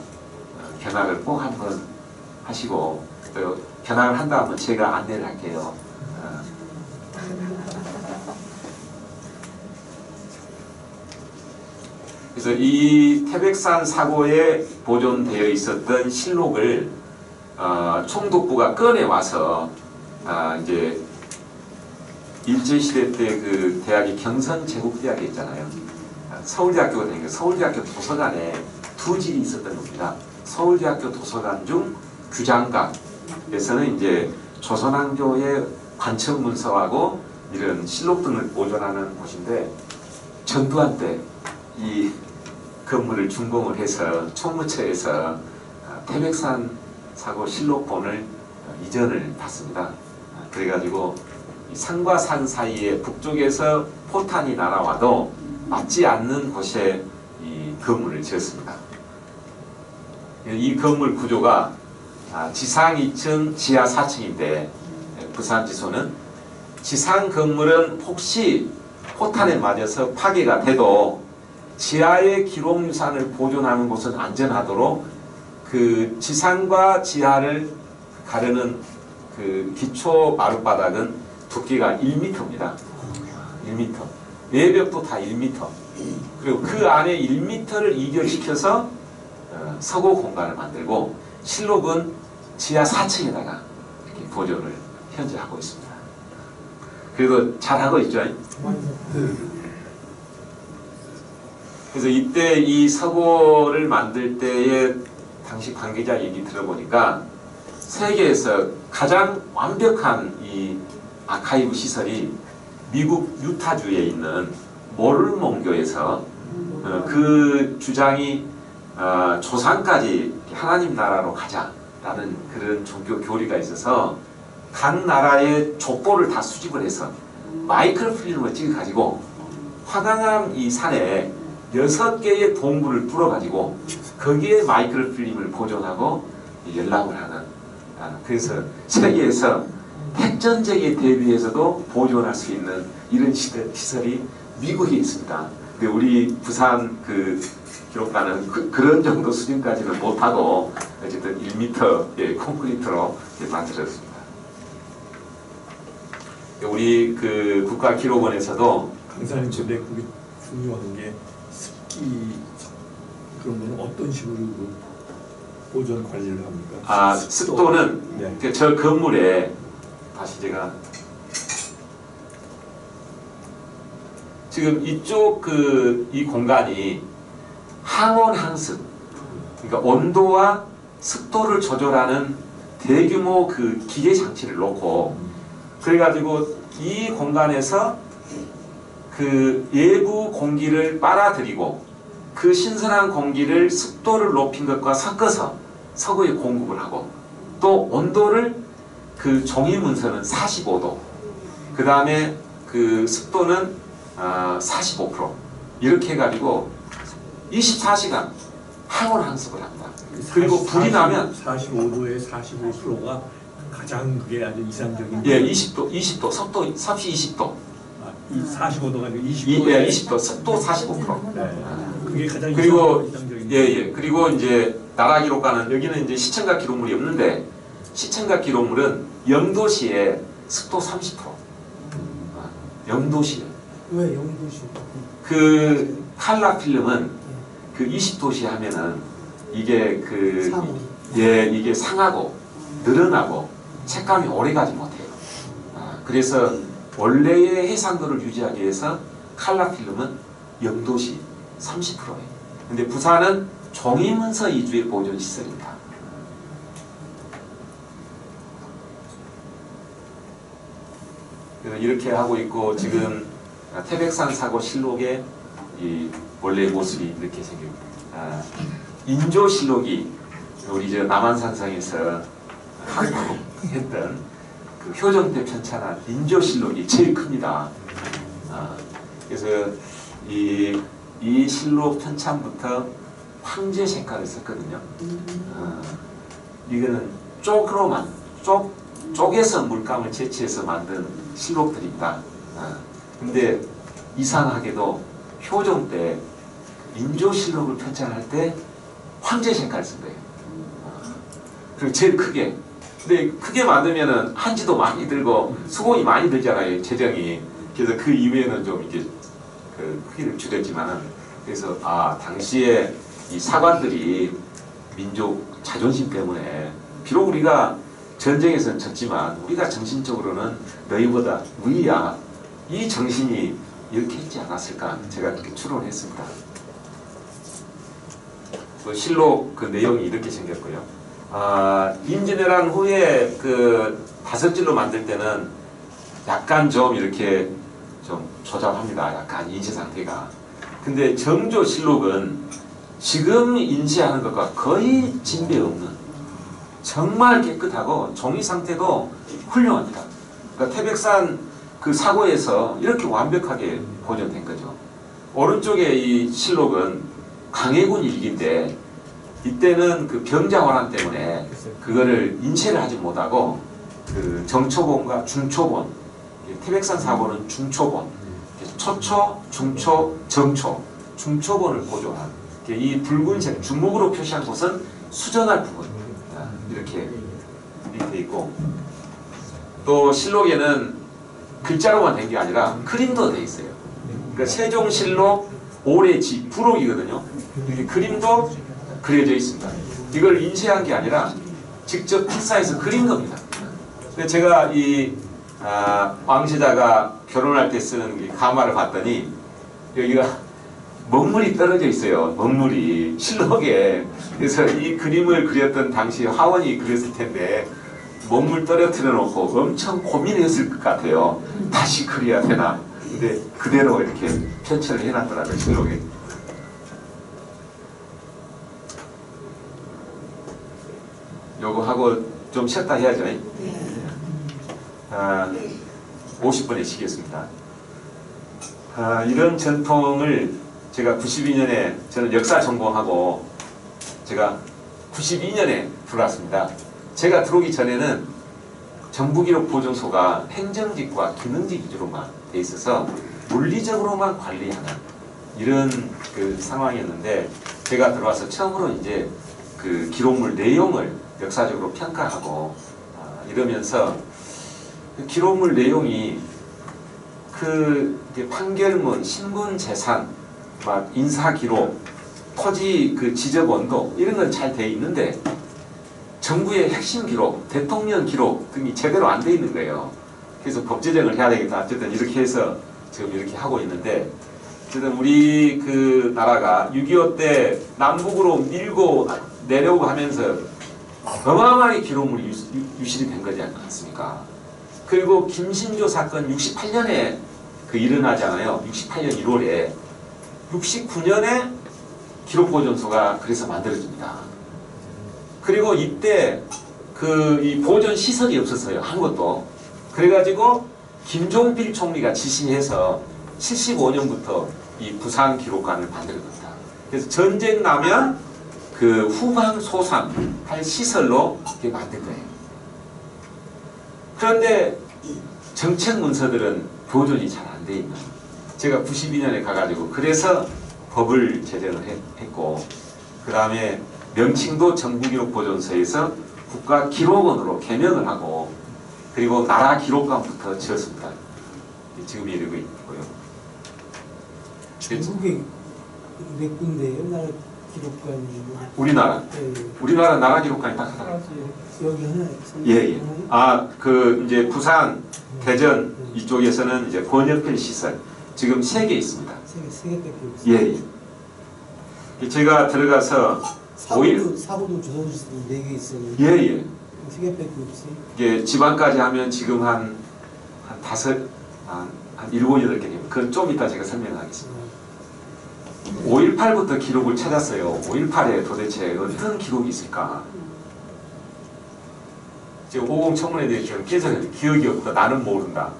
견학을 꼭 한번 하시고 또 견학을 한 다음은 제가 안내를 할게요. 그래서 이 태백산 사고에 보존되어 있었던 실록을 총독부가 꺼내와서 이제 일제시대 때 그 대학이 경선제국대학이 있잖아요. 서울대학교가 되니까 서울대학교 도서관에 두 질이 있었던 겁니다. 서울대학교 도서관 중 규장각에서는 이제 조선왕조의 관청문서하고 이런 실록 등을 보존하는 곳인데 전두환 때 이 건물을 준공을 해서 총무처에서 태백산 사고 실록본을 이전을 받습니다. 그래가지고 산과 산 사이에 북쪽에서 포탄이 날아와도 맞지 않는 곳에 이 건물을 지었습니다. 이 건물 구조가 지상 2층, 지하 4층인데 부산지소는 지상 건물은 혹시 포탄에 맞아서 파괴가 돼도 지하의 기록유산을 보존하는 곳은 안전하도록 그 지상과 지하를 가르는 그 기초 마룻바닥은 두께가 1m입니다. 1m. 외벽도 다 1m. 그리고 그 안에 1m를 이결시켜서 서고 공간을 만들고 실록은 지하 4층에다가 이렇게 보존을 현재 하고 있습니다. 그리고 잘하고 있죠? 그래서 이때 이 서고를 만들 때의 당시 관계자 얘기 들어보니까 세계에서 가장 완벽한 이 아카이브 시설이 미국 유타주에 있는 모르몬교에서 그 주장이 조상까지 하나님 나라로 가자라는 그런 종교 교리가 있어서 각 나라의 족보를 다 수집을 해서 마이크로필름을 찍어가지고 화강암 이 산에 6개의 동굴을 뚫어가지고 거기에 마이크로필름을 보존하고 연락을 하는 그래서 세계에서 핵전쟁에 대비해서도 보존할 수 있는 이런 시설이 미국에 있습니다. 근데 우리 부산 그 기록관은 그런 정도 수준까지는 못하고 어쨌든 1m의 콘크리트로 만들었습니다. 우리 그 국가기록원에서도 강사님 근데 그게 중요한 게 습기 그런 거는 어떤 식으로 보존 관리를 합니까? 습도는 네. 저 건물에 다시 제가 지금 이쪽 이 공간이 항온 항습 그러니까 온도와 습도를 조절하는 대규모 그 기계 장치를 놓고 그래가지고 이 공간에서 그 외부 공기를 빨아들이고 그 신선한 공기를 습도를 높인 것과 섞어서 서구에 공급을 하고 또 온도를 그 종이 문서는 45도 그 다음에 그 습도는 45% 이렇게 해가지고 24시간 항온 항습을 합니다. 그리고 불이 나면 45도에 45%가 가장 그게 아주 이상적인 20도 섭씨 20도 이 45도가 아니고 20도 20도 습도 45% 네. 그게 가장 그리고 이상적인 그리고 이제 나라 기록관은 여기는 이제 시청각 기록물이 없는데 시청각 기록물은 영도시에 습도 30% 영도시 왜 영도시? 그 칼라 필름은 그 20도시 하면은 이게 이게 상하고 늘어나고 색감이 오래가지 못해요. 그래서 원래의 해상도를 유지하기 위해서 칼라 필름은 영도시 30%예요. 근데 부산은 종이문서 위주의 보존 시설입니다. 그래서 이렇게 하고 있고 지금 태백산 사고 실록의 이 원래 모습이 이렇게 생깁니다. 인조실록이 우리 저 남한산성에서 했던 그 효정 때 편찬한 인조실록이 제일 큽니다. 그래서 이 실록 편찬부터 황제 색깔을 썼거든요. 이거는 쪽으로만 쪽에서 물감을 채취해서 만든 실록들입니다. 근데 이상하게도 효정 때 민조실록을 편찬할 때 황제 색깔을 쓴 거예요. 그리고 제일 크게. 근데 크게 만들면은 한지도 많이 들고 수공이 많이 들잖아요, 재정이. 그래서 그 이후에는 좀 이렇게 그 크기를 줄였지만은, 그래서 당시에 이 사관들이 민족 자존심 때문에, 비록 우리가 전쟁에서는 졌지만 우리가 정신적으로는 너희보다 우위야, 이 정신이 이렇게 있지 않았을까, 제가 그렇게 추론했습니다. 그 실록 그 내용이 이렇게 생겼고요. 임진왜란 후에 그 5질로 만들 때는 약간 좀 이렇게 좀 조잡합니다. 약간 인쇄 상태가. 근데 정조실록은 지금 인쇄하는 것과 거의 진배 없는, 정말 깨끗하고 종이 상태도 훌륭합니다. 그러니까 태백산 그 사고에서 이렇게 완벽하게 보존된 거죠. 오른쪽에 이 실록은 강해군 일기인데, 이때는 그 병자호란 때문에 그거를 인쇄를 하지 못하고 그 정초본과 중초본, 태백산 사고는 중초본, 초초, 중초, 정초, 중초본을 보존한, 이 붉은색 주먹으로 표시한 곳은 수정할 부분, 이렇게 밑에 있고, 또 실록에는 글자로만 된 게 아니라 그림도 돼 있어요. 그러니까 세종실록 올해지 부록이거든요. 이게 그림도 그려져 있습니다. 이걸 인쇄한 게 아니라 직접 필사해서 그린 겁니다. 근데 제가 이 왕세자가 결혼할 때 쓰는 이 가마를 봤더니 여기가 먹물이 떨어져 있어요. 먹물이 실록에. 그래서 이 그림을 그렸던 당시 화원이 그렸을 텐데 먹물 떨어뜨려 놓고 엄청 고민했을 것 같아요. 다시 그려야 되나. 근데 그대로 이렇게 편찬을 해놨더라고요, 실록에. 요거 하고 좀 쉬었다 해야죠. 50분에 쉬겠습니다. 이런 전통을 제가 92년에 저는 역사 전공하고 제가 92년에 들어왔습니다. 제가 들어오기 전에는 정부기록 보존소가 행정직과 기능직 위주로만 돼 있어서 물리적으로만 관리하는 이런 그 상황이었는데, 제가 들어와서 처음으로 이제 그 기록물 내용을 역사적으로 평가하고 이러면서 그 기록물 내용이 그 판결문, 신분 재산, 막 인사 기록, 토지 그 지적 원도 이런 건 잘 돼 있는데 정부의 핵심 기록, 대통령 기록 등이 제대로 안 돼 있는 거예요. 그래서 법 제정을 해야 되겠다. 어쨌든 이렇게 해서 지금 이렇게 하고 있는데, 어쨌든 우리 그 나라가 6.25 때 남북으로 밀고 내려오고 하면서 어마어마하게 기록물이 유실이 된 거지 않습니까? 그리고 김신조 사건 68년에 그 일어나잖아요. 68년 1월에. 69년에 기록보존소가 그래서 만들어집니다. 그리고 이때 그 이 보존 시설이 없었어요. 한 것도. 그래가지고 김종필 총리가 지시해서 75년부터 이 부산 기록관을 만든 겁니다. 그래서 전쟁 나면 그 후방 소상할 시설로 이렇게 만든 거예요. 그런데 정책 문서들은 보존이 잘 안 돼 있는. 제가 92년에 가가지고 그래서 법을 제정을 했고, 그 다음에 명칭도 정부기록보존소에서 국가기록원으로 개명을 하고, 그리고 나라기록관부터 지었습니다. 지금 이러고 있고요. 중국에 몇 군데예요? 나라 기록관이? 우리나라. 네. 우리나라 나라기록관이 딱 하나. 여기 하나. 예. 그 이제 부산, 대전 이쪽에서는 이제 번역필 시설 지금 3개 있습니다. 세 개밖에 없어요. 예. 제가 들어가서 사고도 조선시대 4개 있어요. 예. 3개밖에 없어요. 이게 지방까지 하면 지금 한 7, 8개 됩니다. 그건 좀 이따 제가 설명하겠습니다. 5.18부터 기록을 찾았어요. 5.18에 도대체 어떤 기록이 있을까? 지금 50 청문회에 대해서 계속 기억이 없다, 나는 모른다.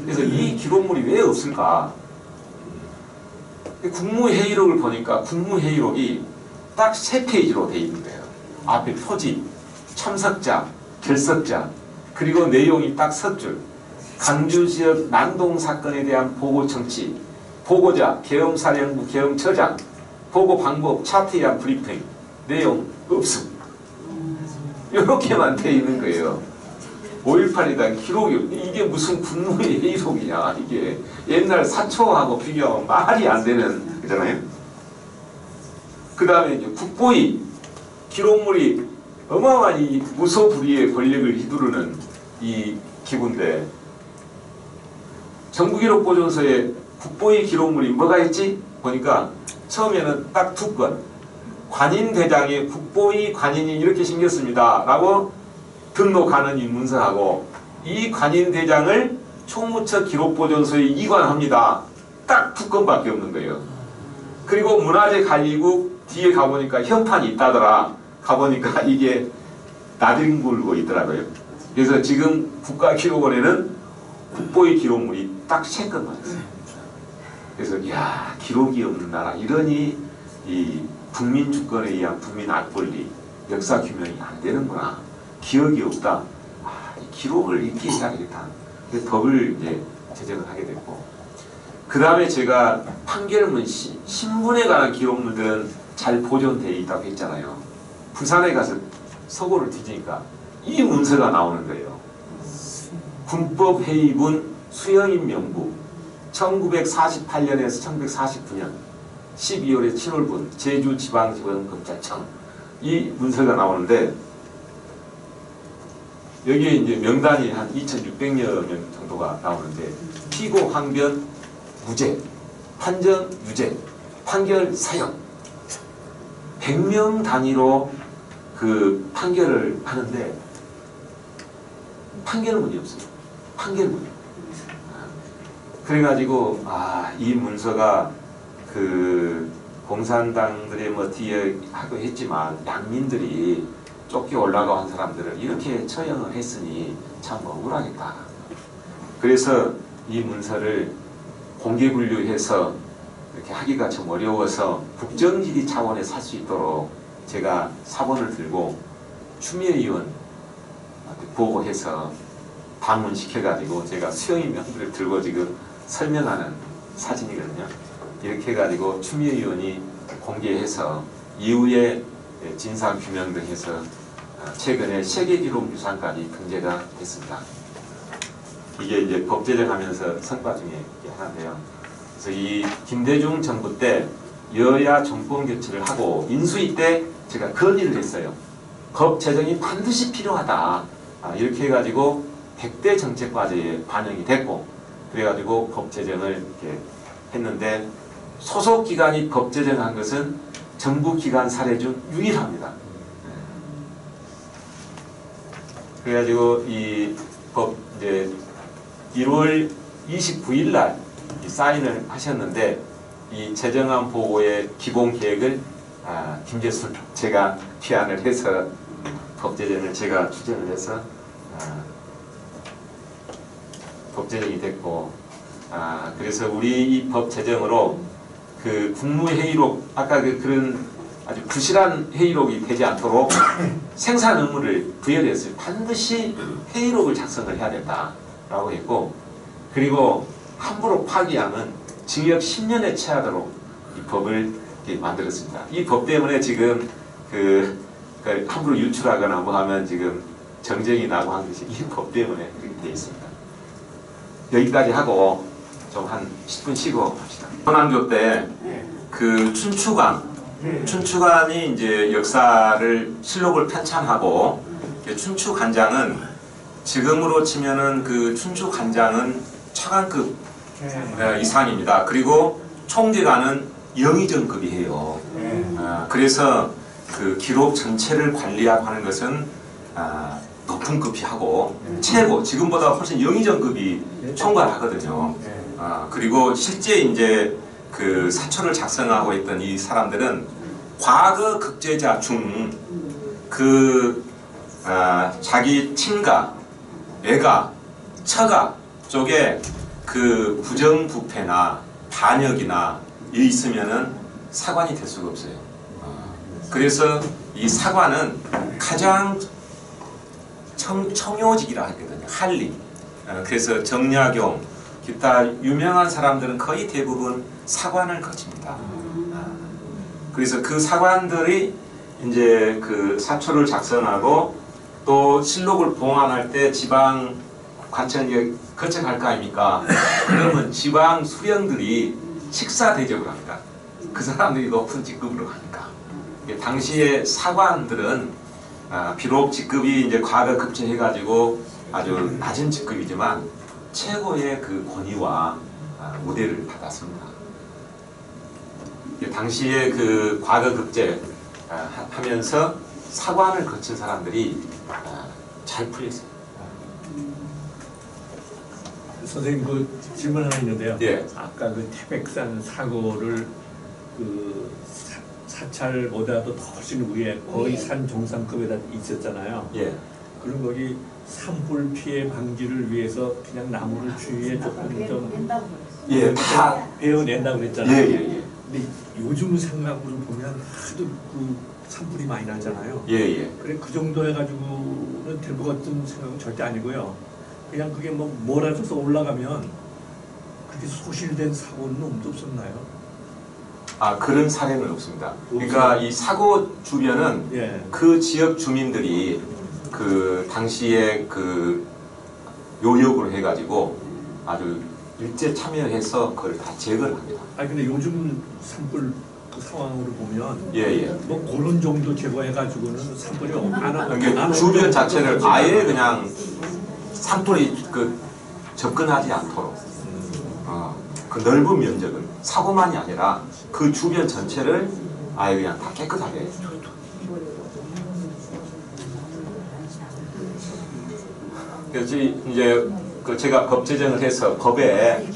그래서 이 기록물이 왜 없을까? 국무회의록을 보니까 국무회의록이 딱 3페이지로 되어 있는 거예요. 앞에 표지, 참석자, 결석자, 그리고 내용이 딱 석 줄. 강주 지역 난동 사건에 대한 보고 청취, 보고자, 계엄사령부 계엄처장, 보고 방법, 차트에 대한 브리핑, 내용 없음. 이렇게만 돼 있는 거예요. 5.18에 대한 기록이 이게 무슨 군무의 회의록이냐. 이게 옛날 사초하고 비교하면 말이 안 되는 거잖아요. 그 다음에 이제 국보위 기록물이 어마어마한 이 무소불위의 권력을 휘두르는 이 기구인데 정부기록보존서에 국보위 기록물이 뭐가 있지? 보니까 처음에는 딱 2건 관인대장에 국보위 관인이 이렇게 생겼습니다 라고 등록하는 이 문서하고 이 관인대장을 총무처 기록보존소에 이관합니다. 딱 2건밖에 없는 거예요. 그리고 문화재관리국 뒤에 가보니까 현판이 있다더라. 가보니까 이게 나뒹굴고 있더라고요. 그래서 지금 국가기록원에는 국보위 기록물이 딱 3건만 있어요. 그래서 이야 기록이 없는 나라 이러니 이 국민 주권에 의한 국민 악 권리 역사 규명이 안 되는구나. 기억이 없다. 아, 이 기록을 읽기 해야겠다. 그래서 법을 이제 제정을 하게 됐고 그 다음에 제가 판결문 신분에 관한 기록물들은 잘 보존되어 있다고 했잖아요. 부산에 가서 서고를 뒤지니까 이 문서가 나오는 거예요. 군법회의문 수영인 명부 1948년에서 1949년 12월에 7월분 제주지방지방검찰청 이 문서가 나오는데 여기에 이제 명단이 한 2,600여 명 정도가 나오는데 피고 항변 무죄, 판정 유죄, 판결 사형 100명 단위로 그 판결을 하는데 판결문이 없어요. 판결문이. 그래가지고 이 문서가 그 공산당들의 뭐 뒤에 하고 했지만 양민들이 쫓겨 올라가 한 사람들을 이렇게 처형을 했으니 참 억울하겠다. 그래서 이 문서를 공개 분류해서 이렇게 하기가 좀 어려워서 국정지리 차원에서 할 수 있도록 제가 사본을 들고 추미애 의원 보고해서 방문시켜가지고 제가 수영인 명부를 들고 지금 설명하는 사진이거든요. 이렇게 해가지고 추미애 의원이 공개해서 이후에 진상규명 등 해서 최근에 세계기록유산까지 등재가 됐습니다. 이게 이제 법 제정하면서 성과 중에 하나인데요. 그래서 이 김대중 정부 때 여야 정권 교체를 하고 인수위 때 제가 건의를 했어요. 법 제정이 반드시 필요하다. 이렇게 해가지고 100대 정책과제에 반영이 됐고 그래가지고 법 제정을 이렇게 했는데 소속 기관이 법 제정한 것은 정부 기관 사례 중 유일합니다. 그래가지고 이 법 이제 1월 29일 날 사인을 하셨는데 이 제정안 보고의 기본 계획을 김재순 제가 피안을 해서 법 제정을 제가 추진을 해서 법 제정이 됐고 그래서 우리 이 법 제정으로 그 국무회의록 아까 그런 아주 부실한 회의록이 되지 않도록 생산 의무를 부여했어요. 반드시 회의록을 작성을 해야 된다라고 했고 그리고 함부로 파기하면 징역 10년에 처하도록 이 법을 만들었습니다. 이 법 때문에 지금 그 함부로 유출하거나 뭐 하면 지금 정쟁이 나고 한 것이 이 법 때문에 그렇게 되어 있습니다. 여기까지 하고 좀 한 10분 쉬고 합시다. 현황조 때 그 춘추관이 이제 역사를 실록을 편찬하고 춘추관장은 지금으로 치면은 그 춘추관장은 차관급 이상입니다. 그리고 총재관은 영의정급이에요. 그래서 그 기록 전체를 관리하고 하는 것은 높은 급이 하고 최고 지금보다 훨씬 영의정급이 총괄하거든요. 그리고 실제 이제 그 사초를 작성하고 있던 이 사람들은 과거 극제자 중 그 자기 친가, 애가, 처가 쪽에 그 부정부패나 반역이나 이 있으면은 사관이 될 수가 없어요. 그래서 이 사관은 가장 청요직이라 했거든요. 한리. 그래서 정약용, 기타 유명한 사람들은 거의 대부분 사관을 거칩니다. 그래서 그 사관들이 이제 그 사초를 작성하고 또 실록을 봉안할 때 지방 관청에 거쳐갈 거 아닙니까? 그러면 지방 수령들이 식사 대접을 합니다. 그 사람들이 높은 직급으로 가니까. 당시에 사관들은 비록 직급이 이제 과거 급제해가지고 아주 낮은 직급이지만 최고의 그 권위와 우대를 받았습니다. 당시에 그 과거 급제 하면서 사관을 거친 사람들이 잘 풀렸어요. 선생님 그 질문 하나 있는데요. 예. 아까 그 태백산 사고를 그 사찰보다도 더 훨씬 위에 거의 산 정상급에다 있었잖아요. 예. 그럼 거기 산불 피해 방지를 위해서 그냥 나무를 주위에 조금 좀 예, 다 베어낸다고 그랬잖아요. 예. 근데 요즘 생각으로 보면 하도 그 산불이 많이 나잖아요. 예. 그래 그 정도 해가지고는 될 것 같은 생각은 절대 아니고요. 그냥 그게 뭐 몰아줘서 올라가면 그렇게 소실된 사고는 없었나요? 그런 사례는 없습니다. 그러니까 이 사고 주변은 예. 그 지역 주민들이 그 당시에 그 요역으로 해가지고 아주 일제 참여해서 그걸 다 제거를 합니다. 아니 근데 요즘 산불 그 상황으로 보면 예. 뭐 그런 정도 제거해가지고는 산불이 안 하고 그러니까 주변 자체를 아예 그냥 산불이 그 접근하지 않도록 그 넓은 면적을 사고만이 아니라 그 주변 전체를 아예 그냥 다 깨끗하게 그래서 이제 그 제가 법 제정을 해서 법에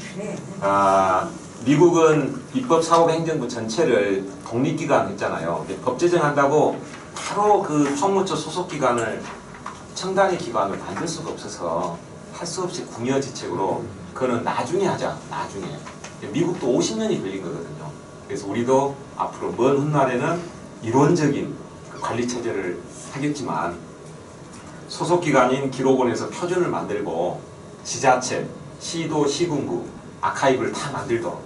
미국은 입법사법행정부 전체를 독립기관 했잖아요. 법 제정한다고 바로 그 총무처 소속기관을 청단의 기관을 만들 수가 없어서 할 수 없이 궁여지책으로 그거는 나중에 하자. 나중에. 미국도 50년이 걸린 거거든요. 그래서 우리도 앞으로 먼 훗날에는 이론적인 그 관리체제를 하겠지만 소속기관인 기록원에서 표준을 만들고 지자체, 시도, 시군구, 아카이브를 다 만들도록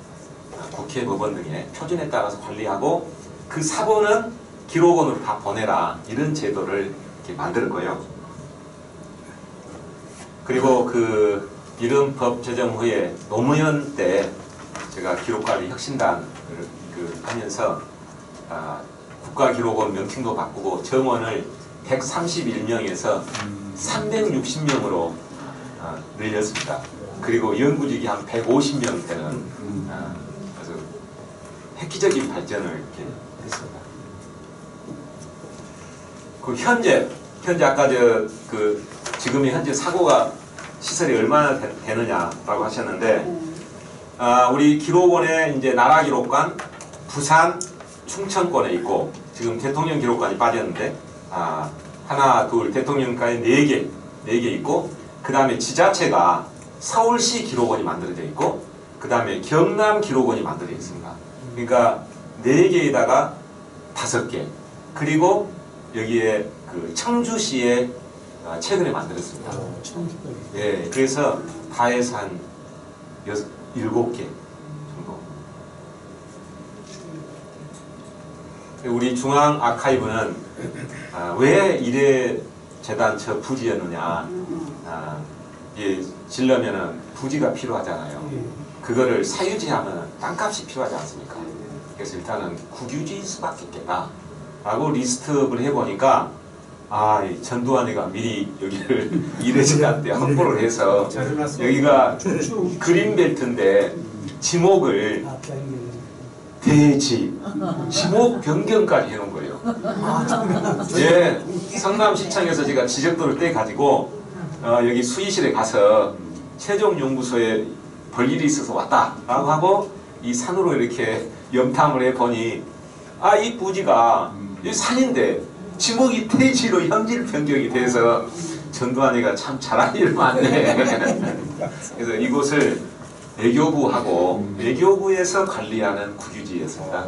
국회, 법원 등의 표준에 따라서 관리하고 그 사본은 기록원으로 다 보내라. 이런 제도를 이렇게 만들 거예요. 그리고 그 이런 법 제정 후에 노무현 때 제가 기록관리 혁신단을 하면서 국가기록원 명칭도 바꾸고 정원을 131명에서 360명으로 늘렸습니다. 그리고 연구직이 한 150명 되는 아주 획기적인 발전을 이렇게 했습니다. 그 현재 아까 지금의 현재 사고가 시설이 얼마나 되느냐라고 하셨는데 우리 기록원에 이제 나라기록관 부산 충청권에 있고 지금 대통령 기록관이 빠졌는데 하나 둘 대통령관에 4개 있고 그 다음에 지자체가 서울시 기록원이 만들어져 있고 그 다음에 경남 기록원이 만들어져 있습니다. 그러니까 4개에다가 5개 그리고 여기에 그 청주시에 최근에 만들었습니다. 예, 그래서 다 해서 한 7개 정도. 우리 중앙 아카이브는 왜 이래재단 저 부지였느냐. 지려면은 부지가 필요하잖아요. 그거를 사유지하면 땅값이 필요하지 않습니까? 그래서 일단은 국유지일 수밖에 없겠다. 라고 리스트업을 해보니까 전두환이가 미리 여기를 이래재단한테 확보를 해서 여기가 그린벨트인데 지목을 대지 지목 변경까지 해놓은 거예요. 예, 성남시청에서 제가 지적도를 떼가지고 여기 수의실에 가서 최종연구소에 볼 일이 있어서 왔다 라고 하고 이 산으로 이렇게 염탐을 해보니 이 부지가 이 산인데 지목이 대지로 현질 변경이 돼서 전두환이가 참 잘한 일 많네. 그래서 이곳을 외교부하고 외교부에서 관리하는 국유지였습니다.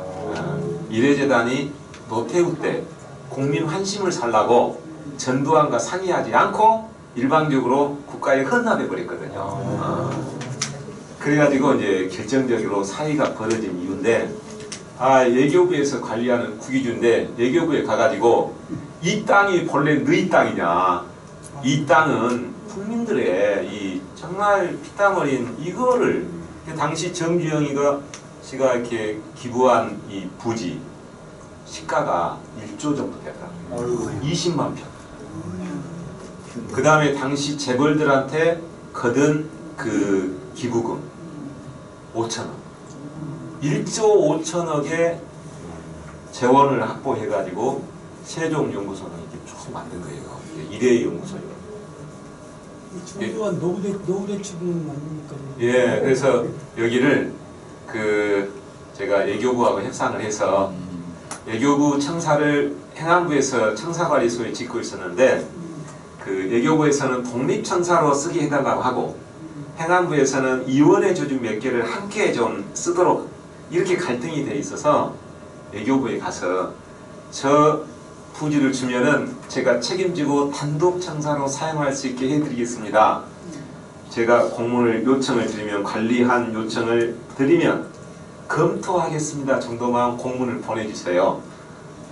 이래재단이 노태우 때 국민 환심을 살라고 전두환과 상의하지 않고 일방적으로 국가에 헌납해 버렸거든요. 그래가지고 이제 결정적으로 사의가 벌어진 이유인데 예교부에서 관리하는 구기주인데 예교부에 가가지고 이 땅이 본래 너희 땅이냐? 이 땅은 국민들의 이 정말 피땀 흘린 이거를 당시 정주영이가 씨가 이렇게 기부한 이 부지 시가가 1조 정도 되더라고요. 20만 평. 그 다음에 당시 재벌들한테 거둔 그 기부금 5천억. 1조 5천억의 재원을 확보해가지고 세종연구소는 이렇게 쭉 만든 거예요. 일회 연구소요. 청주와 노후대 지분 아닙니까? 예, 그래서 여기를 제가 예교부하고 협상을 해서 예교부 청사를 행안부에서 청사관리소에 짓고 있었는데 예교부에서는 독립청사로 쓰게 해달라고 하고 행안부에서는 이원의 조직 몇 개를 함께 좀 쓰도록 이렇게 갈등이 돼 있어서 예교부에 가서 저 부지를 주면은 제가 책임지고 단독 청사로 사용할 수 있게 해드리겠습니다. 제가 공문을 요청을 드리면 관리한 요청을 드리면 검토하겠습니다 정도만 공문을 보내주세요.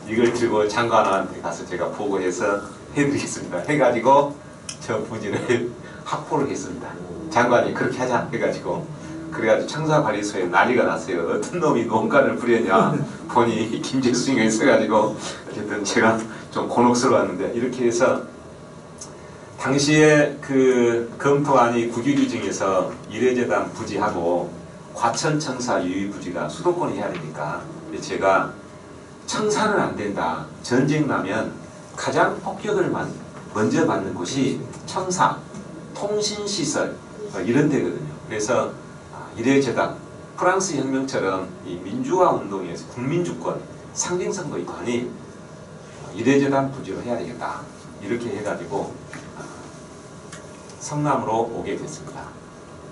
이걸 들고 장관한테 가서 제가 보고해서 해드리겠습니다. 해가지고 저 부지를 확보를 했습니다. 장관이 그렇게 하자 해가지고 그래가지고 청사관리소에 난리가 났어요. 어떤 놈이 농간을 부렸냐 보니 김재수가 있어가지고 어쨌든 제가 좀 곤혹스러웠는데 이렇게 해서 당시에 검토안이 구기주 중에서 일회재단 부지하고 과천청사 유의부지가 수도권에 해야 되니까 제가 청사는 안 된다. 전쟁 나면 가장 폭격을 먼저 받는 곳이 청사, 통신시설 이런 데거든요. 그래서 일회재단, 프랑스 혁명처럼 이 민주화 운동에서 국민주권 상징성도 있고 하니 일회재단 부지로 해야 되겠다. 이렇게 해가지고 성남으로 오게 됐습니다.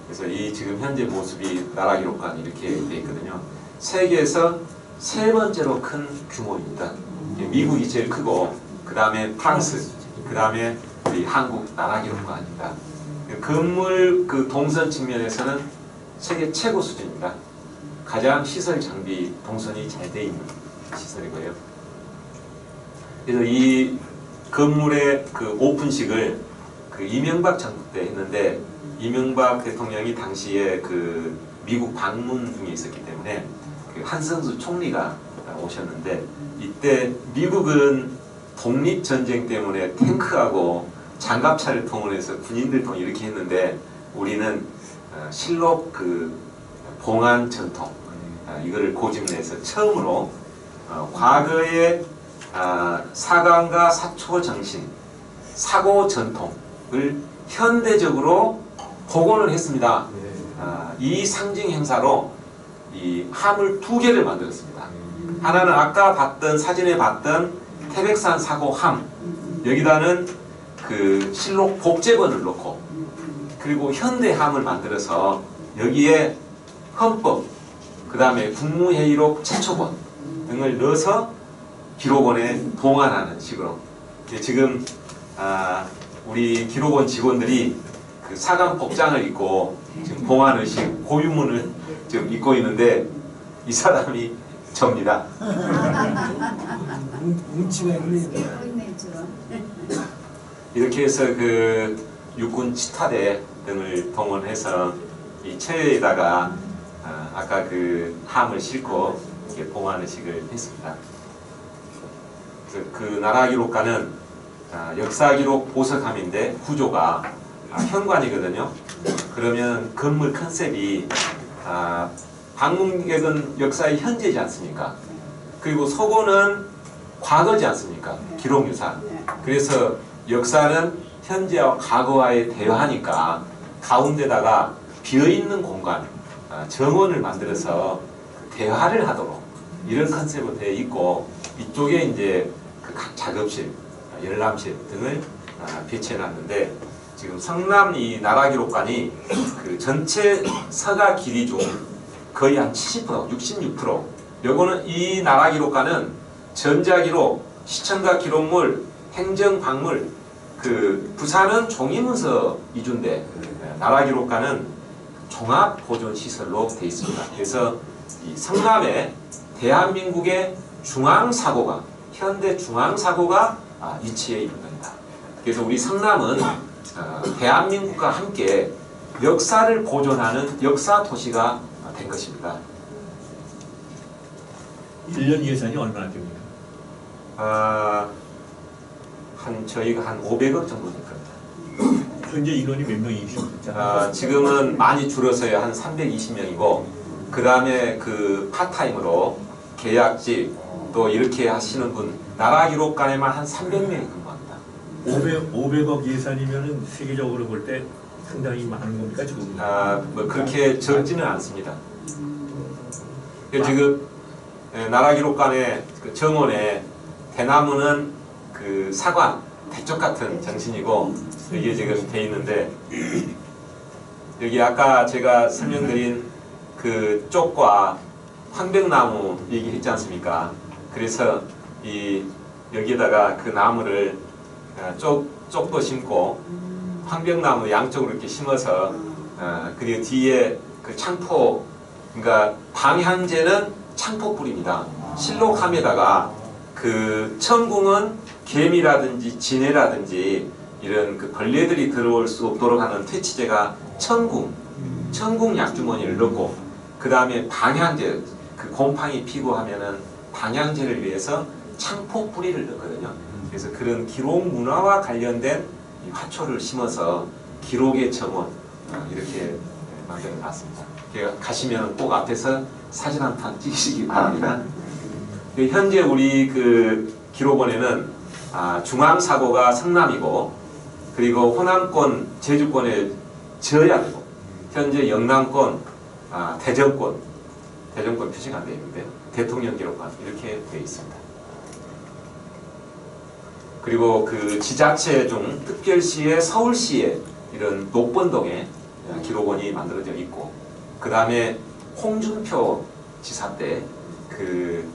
그래서 이 지금 현재 모습이 나라기록관이 이렇게 돼 있거든요. 세계에서 세 번째로 큰 규모입니다. 미국이 제일 크고 그 다음에 프랑스, 그 다음에 우리 한국 나라기록관입니다. 건물 동선 측면에서는 세계 최고 수준입니다. 가장 시설 장비 동선이 잘 돼 있는 시설이고요. 그래서 이 건물의 오픈식을 이명박 정부 때 했는데 이명박 대통령이 당시에 미국 방문 중에 있었기 때문에 한성수 총리가 오셨는데 이때 미국은 독립전쟁 때문에 탱크하고 장갑차를 동원해서 군인들 동 이렇게 했는데 우리는 실록 봉안 전통 이거를 고집내서 처음으로 과거의 사관과 사초 정신 사고 전통을 현대적으로 복원을 했습니다. 이 상징 행사로 이 함을 2개를 만들었습니다. 하나는 아까 봤던 사진에 봤던 태백산 사고 함 여기다는 실록 복제본을 넣고 그리고 현대함을 만들어서 여기에 헌법 그 다음에 국무회의록 최초본 등을 넣어서 기록원에 봉안하는 식으로 지금 우리 기록원 직원들이 사관 복장을 입고 지금 봉안의식 고유문을 지금 입고 있는데 이 사람이 접니다. 운치가 있네. 이렇게 해서 육군 치타대 등을 동원해서 이 체에다가 아까 함을 싣고 이렇게 봉안의식을 했습니다. 그래서 나라기록관은 역사기록 보석함인데 구조가 현관이거든요. 그러면 건물 컨셉이 방문객은 역사의 현재지 않습니까? 그리고 서고는 과거지 않습니까? 기록유산. 그래서 역사는 현재와 과거와의 대화니까 가운데다가 비어있는 공간, 정원을 만들어서 대화를 하도록 이런 컨셉으로 되어 있고 이쪽에 이제 각 작업실, 열람실 등을 배치해 놨는데 지금 성남 이 나라기록관이 전체 서가 길이 중 거의 한 70%, 66%. 요거는 이 나라기록관은 전자기록, 시청각 기록물, 행정박물, 부산은 종이문서 위주인데 나라기록관은 종합보존시설로 되어 있습니다. 그래서 이 성남에 대한민국의 중앙사고가 현대 중앙사고가 위치해 있는 겁니다. 그래서 우리 성남은 대한민국과 함께 역사를 보존하는 역사 도시가 된 것입니다. 1년 예산이 얼마나 됩니까? 저희가 한 500억 정도 될 겁니다. 현재 인원이 몇 명이십니까? 지금은 많이 줄어서요. 한 320명이고 그 다음에 그 파타임으로 계약직 또 이렇게 하시는 분 나라 기록관에만 한 300명이 근무합니다. 500억 예산이면은 세계적으로 볼 때 상당히 많은 겁니까 지금? 뭐 그렇게 적지는 않습니다. 지금 나라 기록관의 그 정원에 대나무는 그 사관, 대쪽 같은 정신이고 이게 지금 돼 있는데 여기 아까 제가 설명드린 그 쪽과 황백나무 얘기했지 않습니까? 그래서 여기에다가 그 나무를 쪽도 심고 황백나무 양쪽으로 이렇게 심어서 그리고 뒤에 그 창포, 그러니까 방향제는 창포불입니다. 실록함에다가 그 천궁은 개미라든지 지네라든지 이런 그 벌레들이 들어올 수 없도록 하는 퇴치제가 천궁 약주머니를 넣고 그 다음에 방향제, 그 곰팡이 피고 하면은 방향제를 위해서 창포 뿌리를 넣거든요. 그래서 그런 기록 문화와 관련된 이 화초를 심어서 기록의 정원 이렇게 만들어 놨습니다. 가시면 꼭 앞에서 사진 한 판 찍으시기 바랍니다. 현재 우리 그 기록원에는 중앙사고가 성남이고 그리고 호남권 제주권에 지어야 되고 현재 영남권 대전권 표시가 안 되어 있는데 대통령 기록관 이렇게 되어 있습니다. 그리고 그 지자체 중 특별시에 서울시에 이런 녹번동에 기록원이 만들어져 있고 그 다음에 홍준표 지사 때 그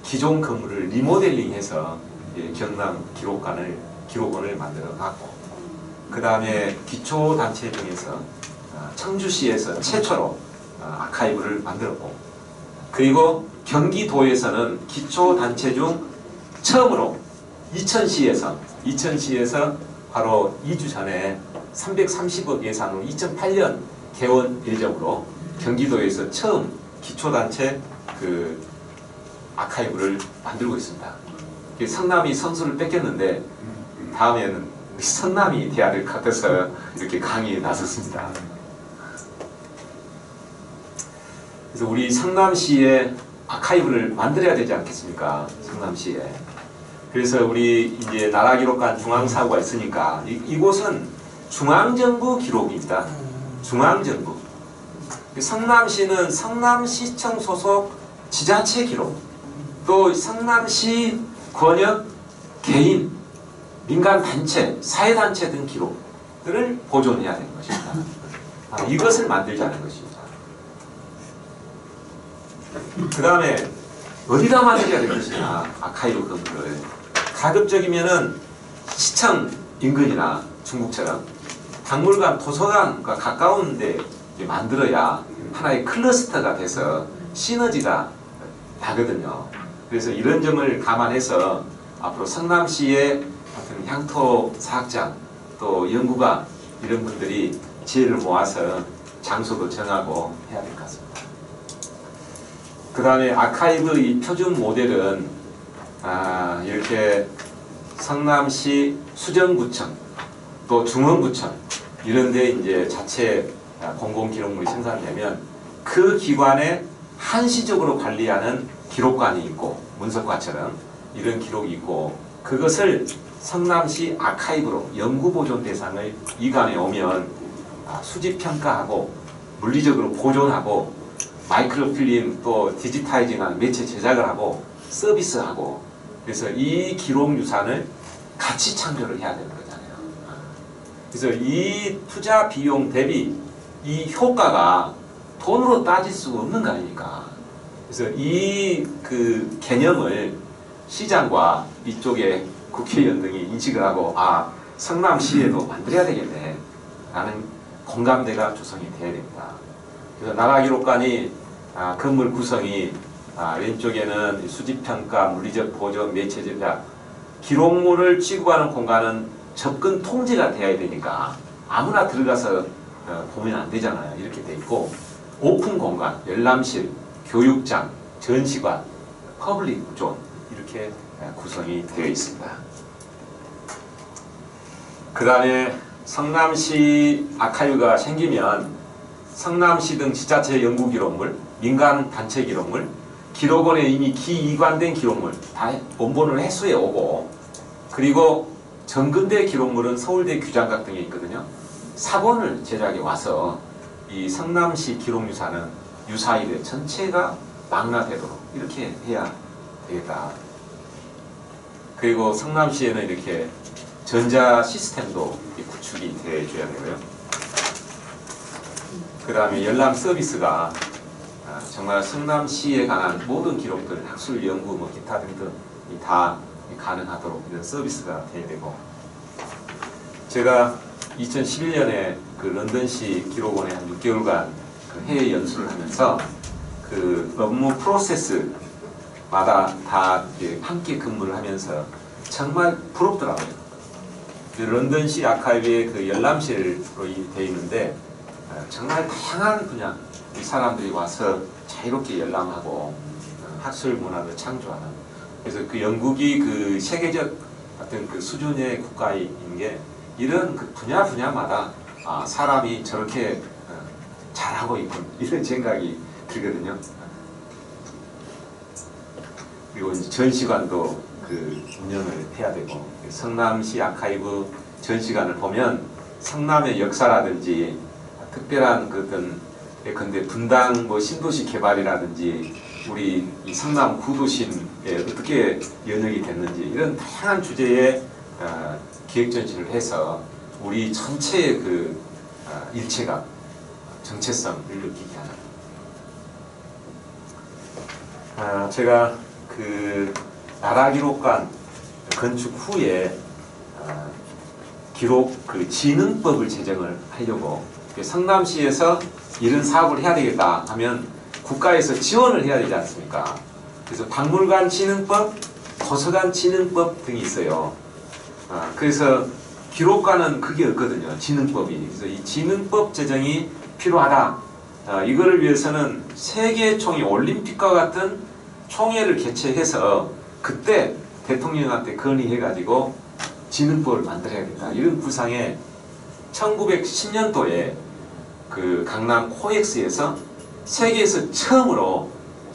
기존 건물을 리모델링해서 경남 기록원을 만들어 놨고 그 다음에 기초단체 중에서 청주시에서 최초로 아카이브를 만들었고 그리고 경기도에서는 기초단체 중 처음으로 이천시에서 바로 2주 전에 330억 예산으로 2008년 개원 예정으로 경기도에서 처음 기초단체 그 아카이브를 만들고 있습니다. 성남이 선수를 뺏겼는데 다음에는 성남이 대학을 같아서 이렇게 강의에 나섰습니다. 그래서 우리 성남시에 아카이브를 만들어야 되지 않겠습니까? 성남시에. 그래서 우리 이제 나라기록관 중앙사고가 있으니까 이곳은 중앙정부 기록입니다. 중앙정부. 성남시는 성남시청 소속 지자체 기록, 또 성남시 권역 개인, 민간단체, 사회단체 등 기록들을 보존해야 되는 것입니다. 이것을 만들자는 것입니다. 그 다음에 어디다 만들어야 될 것이냐, 아카이브 건물을. 가급적이면은 시청 인근이나 중국처럼 박물관, 도서관과 가까운 데 만들어야 하나의 클러스터가 돼서 시너지가 나거든요. 그래서 이런 점을 감안해서 앞으로 성남시의 어떤 향토 사학장 또 연구가 이런 분들이 지혜를 모아서 장소도 정하고 해야 될 것 같습니다. 그 다음에 아카이브 이 표준 모델은 이렇게 성남시 수정구청 또 중원구청 이런 데 이제 자체 공공기록물이 생산되면 그 기관에 한시적으로 관리하는 기록관이 있고 문석관처럼 이런 기록이 있고 그것을 성남시 아카이브로 연구보존 대상을 이관에 오면 수집평가하고 물리적으로 보존하고 마이크로필름 또 디지타이징한 매체 제작을 하고 서비스하고 그래서 이 기록 유산을 같이 창조를 해야 되는 거잖아요. 그래서 이 투자 비용 대비 이 효과가 돈으로 따질 수가 없는 거 아닙니까? 그래서 이 그 개념을 시장과 이쪽에 국회의원 등이 인식을 하고 성남시에도 만들어야 되겠네 라는 공감대가 조성이 돼야 됩니다. 그래서 나라기록관이 건물 구성이 왼쪽에는 수집평가, 물리적 보존, 매체적 기록물을 취급하는 공간은 접근 통제가 돼야 되니까 아무나 들어가서 보면 안 되잖아요. 이렇게 돼 있고 오픈 공간, 열람실, 교육장, 전시관, 퍼블릭 존 이렇게 구성이 되어 있습니다. 그 다음에 성남시 아카이브가 생기면 성남시 등 지자체 연구 기록물, 민간 단체 기록물, 기록원에 이미 기이관된 기록물 다 원본을 해수해 오고, 그리고 정근대 기록물은 서울대 규장각 등에 있거든요. 사본을 제작해 와서 이 성남시 기록유산은 유사일의 전체가 망라되도록 이렇게 해야 되겠다. 그리고 성남시에는 이렇게 전자 시스템도 구축이 되어줘야 되고요. 그 다음에 열람 서비스가 정말 성남시에 관한 모든 기록들, 학술, 연구, 뭐 기타 등등 다 가능하도록 이런 서비스가 돼야 되고, 제가 2011년에 그 런던시 기록원에 한 6개월간 그 해외 연수를 하면서 그 업무 프로세스마다 다 함께 근무를 하면서 정말 부럽더라고요. 그 런던시 아카이브의 그 열람실로 되어 있는데 정말 다양한 분야 이 사람들이 와서 자유롭게 열람하고 학술 문화를 창조하는, 그래서 그 영국이 그 세계적 어떤 그 수준의 국가인 게 이런 그 분야마다 사람이 저렇게 잘하고 있군 이런 생각이 들거든요. 그리고 이제 전시관도 그 운영을 해야 되고, 성남시 아카이브 전시관을 보면 성남의 역사라든지 특별한 그 어떤 예컨대 분당 뭐 신도시 개발이라든지 우리 이 성남 구도심에 어떻게 연역이 됐는지 이런 다양한 주제의 기획 전시를 해서 우리 전체의 그 일체감, 정체성을 느끼게 하는. 제가 그 나라기록관 건축 후에 기록 그 진흥법을 제정을 하려고, 성남시에서 이런 사업을 해야 되겠다 하면 국가에서 지원을 해야 되지 않습니까? 그래서 박물관 진흥법, 도서관 진흥법 등이 있어요. 그래서 기록관은 그게 없거든요. 진흥법이. 그래서 이 진흥법 제정이 필요하다. 이거를 위해서는 세계 총회, 올림픽과 같은 총회를 개최해서 그때 대통령한테 건의해가지고 진흥법을 만들어야겠다. 이런 구상에 1910년도에 그 강남 코엑스에서 세계에서 처음으로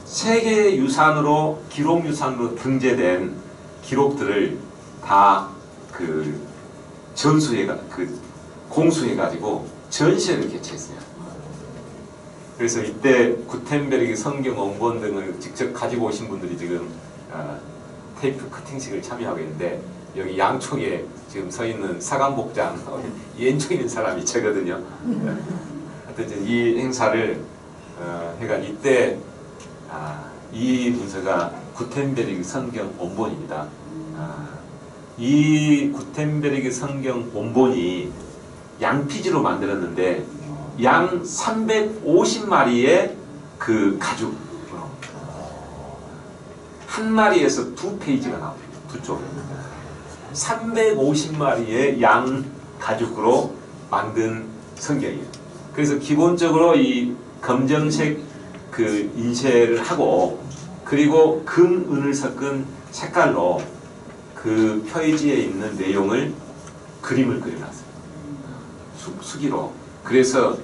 세계유산으로 기록유산으로 등재된 기록들을 다 그 공수해가지고 전시회를 개최했어요. 그래서 이때 구텐베르그 성경 원본 등을 직접 가지고 오신 분들이 지금 테이프 커팅식을 참여하고 있는데, 여기 양쪽에 지금 서 있는 사관복장 왼쪽에 있는 사람이 저거든요. 하여튼 이 행사를 해가 이때 이 문서가 구텐베르그 성경 원본입니다. 이 구텐베르그 성경 원본이 양피지로 만들었는데 양 350마리의 그 가죽 한 마리에서 2페이지가 나옵니다. 두 쪽 350마리의 양 가죽으로 만든 성경이에요. 그래서 기본적으로 이 검정색 그 인쇄를 하고, 그리고 금, 은을 섞은 색깔로 그 표지에 있는 내용을 그림을 그려놨어요. 수기로. 그래서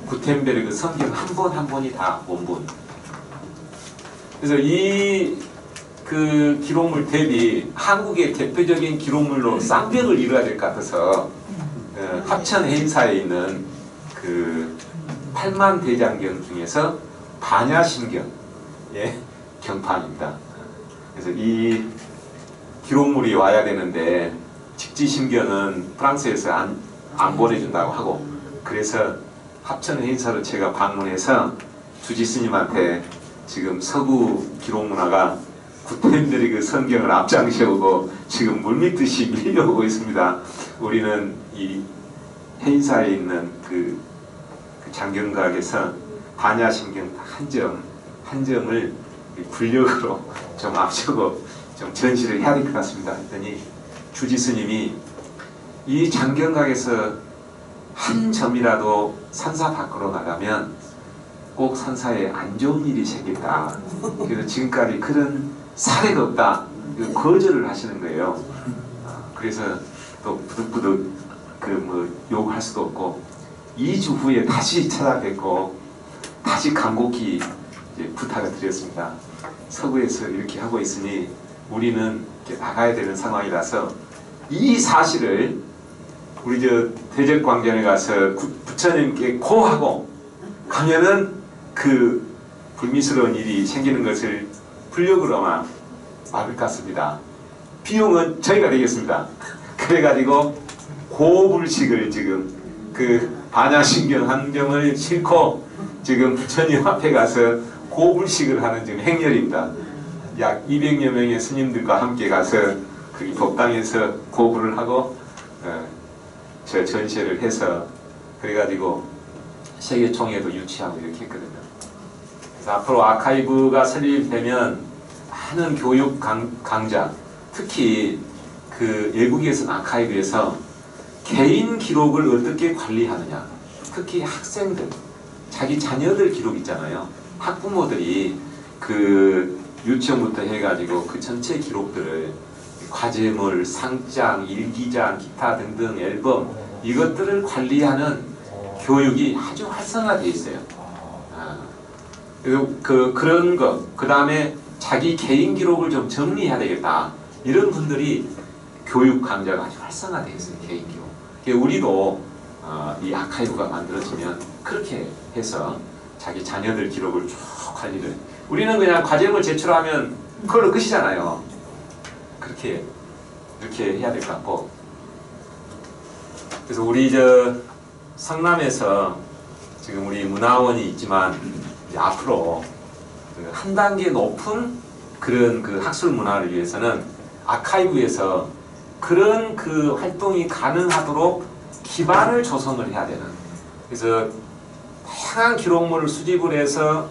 구텐베르그 성경 한 권 한 권이 다 원본. 그래서 이 그 기록물 대비 한국의 대표적인 기록물로 쌍벽을 이루어야 될 것 같아서 합천 해인사에 있는 그 8만 대장경 중에서 반야신경의 경판입니다. 그래서 이 기록물이 와야 되는데 직지신경은 프랑스에서 안 보내준다고 하고, 그래서 합천 해인사를 제가 방문해서 주지 스님한테 지금 서구 기록문화가 구텐베르그 성경을 앞장세우고 지금 물밀듯이 밀려오고 있습니다. 우리는 이 해인사에 있는 그 장경각에서 반야신경 한 점 한 점을 군력으로 좀 앞서고 좀 전시를 해야 될 것 같습니다 했더니 주지 스님이 이 장경각에서 한 점이라도 산사 밖으로 나가면 꼭 산사에 안 좋은 일이 생긴다. 그래서 지금까지 그런 사례가 없다. 거절을 하시는 거예요. 그래서 또 부득부득 욕할 수도 없고 2주 후에 다시 찾아뵙고 다시 간곡히 이제 부탁을 드렸습니다. 서구에서 이렇게 하고 있으니 우리는 이렇게 나가야 되는 상황이라서 이 사실을 우리 저 대적광전에 가서 부처님께 고하고 가면은 그 불미스러운 일이 생기는 것을 불력으로 아마 막을 것 같습니다. 비용은 저희가 되겠습니다. 그래가지고 고불식을 지금 그 반야신경 한경을 싣고 지금 부처님 앞에 가서 고불식을 하는 지금 행렬입니다. 약 200여 명의 스님들과 함께 가서 그 법당에서 고불을 하고 저 전시회를 해서 그래가지고 세계총회도 유치하고 이렇게 했거든요. 그래서 앞으로 아카이브가 설립되면 많은 교육 강좌, 특히 그 외국에서는 아카이브에서 개인 기록을 어떻게 관리하느냐, 특히 학생들, 자기 자녀들 기록 있잖아요. 학부모들이 그 유치원부터 해가지고 그 전체 기록들을 과제물, 상장, 일기장, 기타 등등 앨범 이것들을 관리하는 교육이 아주 활성화되어 있어요. 그런 것, 그 다음에 자기 개인 기록을 좀 정리해야 되겠다. 이런 분들이 교육 강좌가 아주 활성화되어 있어요. 개인 기록. 우리도 이 아카이브가 만들어지면 그렇게 해서 자기 자녀들 기록을 쭉 관리를. 우리는 그냥 과제물 제출하면 그걸로 끝이잖아요. 그렇게 이렇게 해야 될 것 같고. 그래서 우리 저 성남에서 지금 우리 문화원이 있지만 이제 앞으로 한 단계 높은 그런 그 학술 문화를 위해서는 아카이브에서 그런 그 활동이 가능하도록 기반을 조성을 해야 되는. 그래서 다양한 기록물을 수집을 해서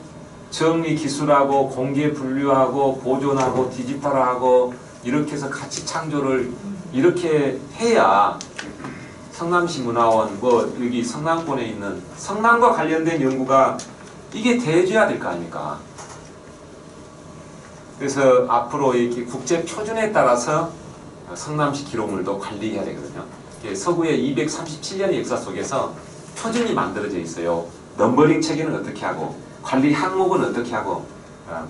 정리 기술하고 공개 분류하고 보존하고 디지털화하고 이렇게 해서 가치 창조를 이렇게 해야 성남시 문화원 여기 성남권에 있는 성남과 관련된 연구가 이게 돼줘야 될 거 아닙니까? 그래서 앞으로 이렇게 국제 표준에 따라서 성남시 기록물도 관리해야 되거든요. 서구의 237년의 역사 속에서 표준이 만들어져 있어요. 넘버링 체계는 어떻게 하고 관리 항목은 어떻게 하고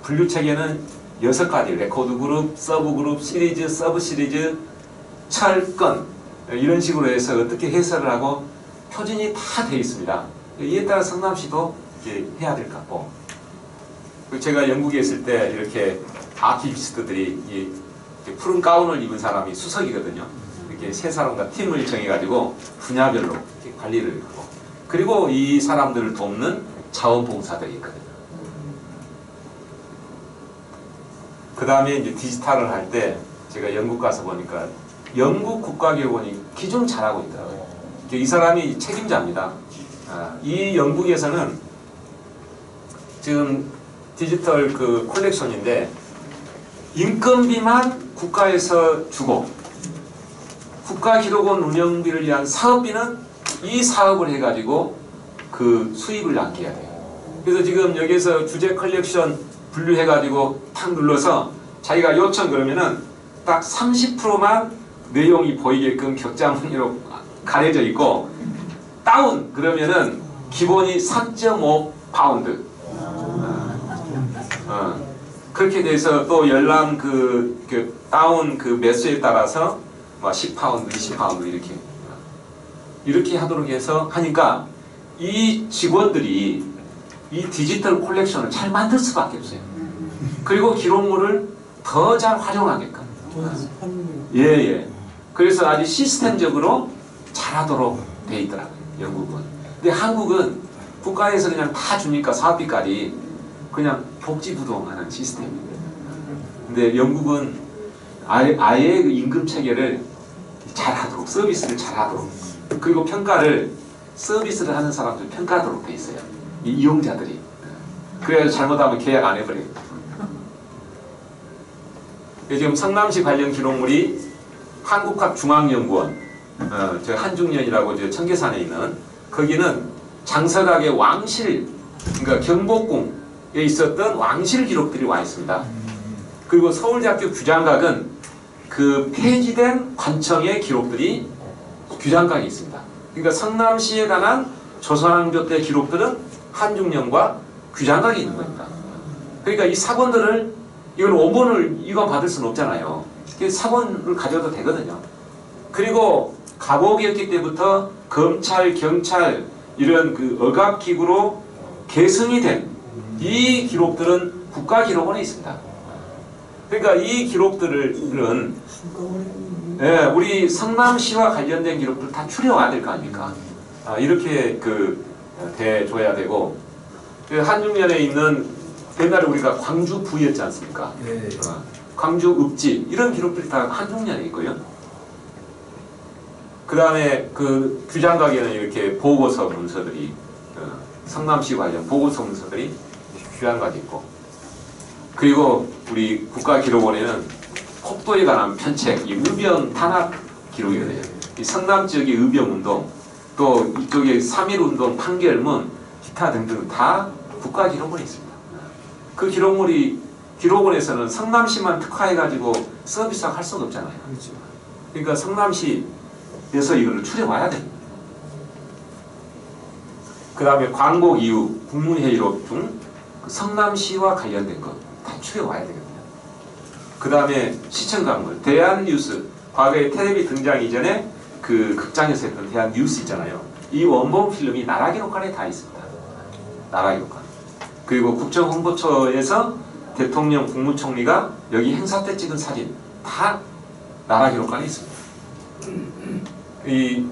분류 체계는 6가지 레코드 그룹, 서브 그룹, 시리즈, 서브 시리즈, 철건 이런 식으로 해서 어떻게 해설을 하고 표준이 다 되어 있습니다. 이에 따라 성남시도 이렇게 해야 될 것 같고. 제가 영국에 있을 때 이렇게 아키비스트들이 푸른 가운을 입은 사람이 수석이거든요. 이렇게 세 사람과 팀을 정해가지고 분야별로 이렇게 관리를 하고, 그리고 이 사람들을 돕는 자원봉사들이 있거든요. 그 다음에 이제 디지털을 할 때 제가 영국 가서 보니까 영국 국가기록원이 기준 잘하고 있더라고요. 이 사람이 책임자입니다. 이 영국에서는 지금 디지털 그 콜렉션인데 인건비만 국가에서 주고 국가기록원 운영비를 위한 사업비는 이 사업을 해가지고 그 수입을 남겨야 돼요. 그래서 지금 여기서 주제 컬렉션 분류해가지고 탁 눌러서 자기가 요청 그러면은 딱 30%만 내용이 보이게끔 격자무늬로 가려져 있고, 다운 그러면은 기본이 3.5 파운드. 그렇게 돼서 또 열람 그 다운 그 매수에 따라서 뭐 10파운드, 20파운드 이렇게 하도록 해서 하니까 이 직원들이 이 디지털 콜렉션을 잘 만들 수밖에 없어요. 그리고 기록물을 더 잘 활용하게끔. 예. 그래서 아주 시스템적으로 잘하도록 돼 있더라고요, 영국은. 근데 한국은 국가에서 그냥 다 주니까 사업비까지 그냥 복지부동하는 시스템이에요. 근데 영국은 아예 그 임금 체계를 잘하도록, 서비스를 잘하도록, 그리고 평가를 서비스를 하는 사람들 평가하도록 돼 있어요. 이 이용자들이. 그래서 잘못하면 계약 안 해버려요. 지금 성남시 관련 기록물이 한국학중앙연구원, 저 한중연이라고 저 청계산에 있는 거기는 장서각의 왕실, 그러니까 경복궁에 있었던 왕실 기록들이 와 있습니다. 그리고 서울대학교 규장각은 그 폐지된 관청의 기록들이 규장각에 있습니다. 그러니까 성남시에 관한 조선왕조 때 기록들은 한중연과 규장각에 있는 겁니다. 그러니까 이 사본들을 이건 원본을 이관 받을 수는 없잖아요. 사본을 가져도 되거든요. 그리고 가보기였기 때부터 검찰, 경찰 이런 그 억압기구로 계승이 된 이 기록들은 국가기록원에 있습니다. 그러니까 이 기록들은 우리 성남시와 관련된 기록들 다 추려와야 될 거 아닙니까? 이렇게 대줘야 되고 한중연에 있는 옛날에 우리가 광주 부였지 않습니까? 광주 읍지 이런 기록들이 다 한중연에 있고요. 그 다음에 그 규장각에는 이렇게 보고서 문서들이 성남시 관련 보고서 문서들이 규장각에 있고, 그리고 우리 국가기록원에는 폭도에 관한 편책, 이 의병 탄압 기록이거든요. 이 성남 지역의 의병운동, 또 이쪽에 3.1운동 판결문, 기타 등등 다 국가기록원에 있습니다. 그 기록원에서는 성남시만 특화해가지고 서비스하고 할 수가 없잖아요. 그렇죠. 그러니까 성남시에서 이거를 추려와야 됩니다. 그 다음에 광복 이후 국무회의록 중 성남시와 관련된 것 다 추려와야 되거든요. 그 다음에 시청각물, 대한뉴스, 과거에 텔레비 등장 이전에 그 극장에서 했던 대한뉴스 있잖아요. 이 원본 필름이 나라기록관에 다 있습니다. 나라기록관. 그리고 국정홍보처에서 대통령, 국무총리가 여기 행사 때 찍은 사진 다 나라기록관에 있습니다. 이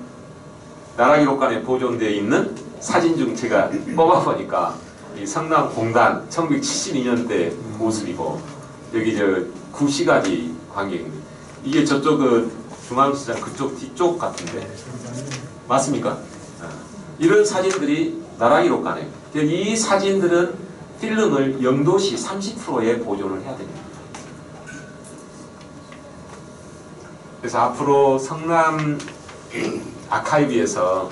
나라기록관에 보존되어 있는 사진 중 제가 뽑아보니까 이 성남공단 1972년대 모습이고, 여기 저 구시가지 광경입니다. 이게 저쪽 그 중앙시장 그쪽 뒤쪽 같은데 맞습니까? 이런 사진들이 나라기록관에, 이 사진들은 필름을 영도시 30%에 보존을 해야 됩니다. 그래서 앞으로 성남 아카이브에서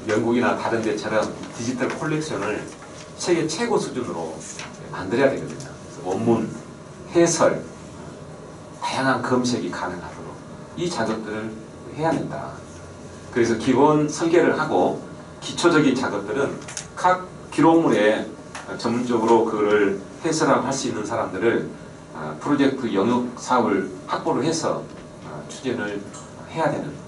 영국이나 다른 데처럼 디지털 콜렉션을 세계 최고 수준으로 만들어야 되거든요. 그래서 원문, 해설, 다양한 검색이 가능하도록 이 작업들을 해야 된다. 그래서 기본 설계를 하고 기초적인 작업들은 각 기록물에 전문적으로 그거를 해설하고 할 수 있는 사람들을 프로젝트 영역 사업을 확보를 해서 추진을 해야 되는.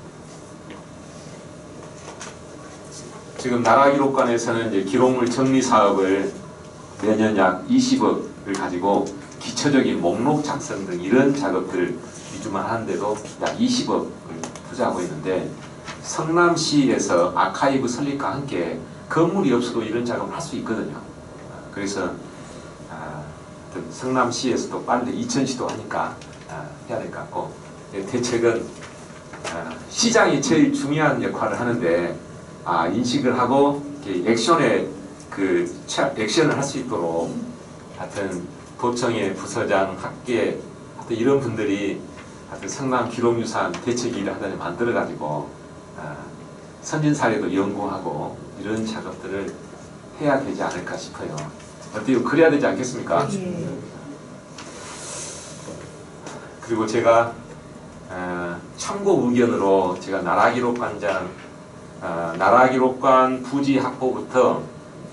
지금 나라기록관에서는 이제 기록물 정리 사업을 매년 약 20억을 가지고 기초적인 목록 작성 등 이런 작업들 위주만 하는데도 약 20억을 투자하고 있는데, 성남시에서 아카이브 설립과 함께 건물이 없어도 이런 작업을 할 수 있거든요. 그래서 성남시에서도 빠른데 이천시도 하니까 해야 될 것 같고, 대책은 시장이 제일 중요한 역할을 하는데 인식을 하고 액션에 액션을 할 수 있도록 하여튼 도청의 부서장, 학계 하여튼 이런 분들이 하여튼 성남 기록유산 대책위를 하나 만들어 가지고 선진 사례도 연구하고 이런 작업들을 해야 되지 않을까 싶어요. 어때요? 그래야 되지 않겠습니까? 그리고 제가 참고 의견으로 제가 나라기록관 부지 확보부터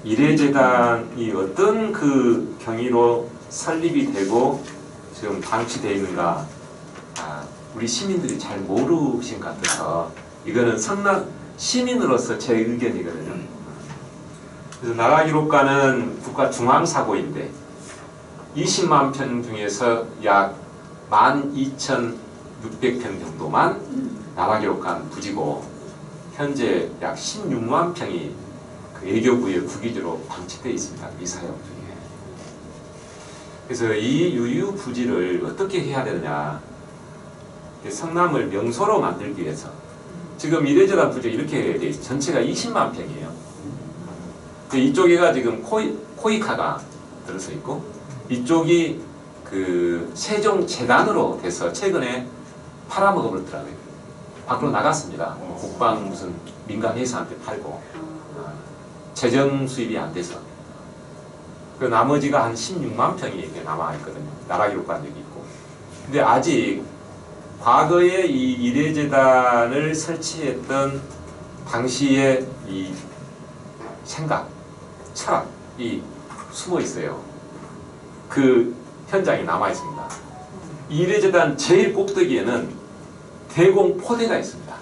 미래재단이 어떤 그 경위로 설립이 되고 지금 방치되어 있는가 우리 시민들이 잘 모르신 것 같아서 이거는 성남 시민으로서 제 의견이거든요. 그래서 나라기록관은 국가 중앙사고인데 20만 평 중에서 약 12,600평 정도만 나라기록관 부지고 현재 약 16만 평이 그 애교구역 구기지로 방치되어 있습니다. 이 사역 중에. 그래서 이 유유 부지를 어떻게 해야 되느냐. 성남을 명소로 만들기 위해서 지금 미래재단 부지가 이렇게 전체가 20만 평이에요. 이쪽에가 지금 코이카가 들어서 있고 이쪽이 그 세종재단으로 돼서 최근에 팔아먹어버렸더라고요. 밖으로 나갔습니다. 국방 무슨 민간 회사한테 팔고 재정 수입이 안 돼서 그 나머지가 한 16만 평이 이렇게 남아 있거든요. 나라기록관 여기 있고. 근데 아직 과거에 이 이례재단을 설치했던 당시의 이 생각, 철학이 숨어 있어요. 그 현장이 남아 있습니다. 이례재단 제일 꼭대기에는 대공포대가 있습니다.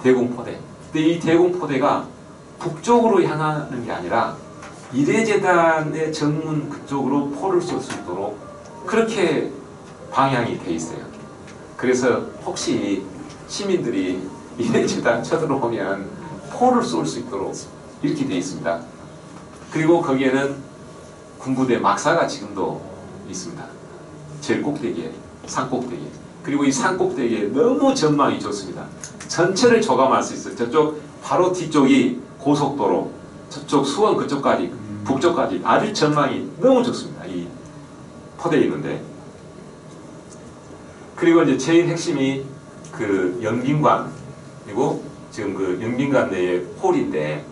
대공포대. 근데 이 대공포대가 북쪽으로 향하는 게 아니라 이례재단의 정문 그쪽으로 포를 쏠 수 있도록 그렇게 방향이 돼 있어요. 그래서 혹시 시민들이 이례재단 쳐들어오면 포를 쏠 수 있도록 이렇게 돼 있습니다. 그리고 거기에는 군부대 막사가 지금도 있습니다. 제일 꼭대기에, 산꼭대기에. 그리고 이 산꼭대기에 너무 전망이 좋습니다. 전체를 조감할 수 있어요. 저쪽 바로 뒤쪽이 고속도로, 저쪽 수원 그쪽까지, 북쪽까지 아주 전망이 너무 좋습니다. 이 포대에 있는데. 그리고 이제 제일 핵심이 그 영빈관이고 지금 그 영빈관 내의 홀인데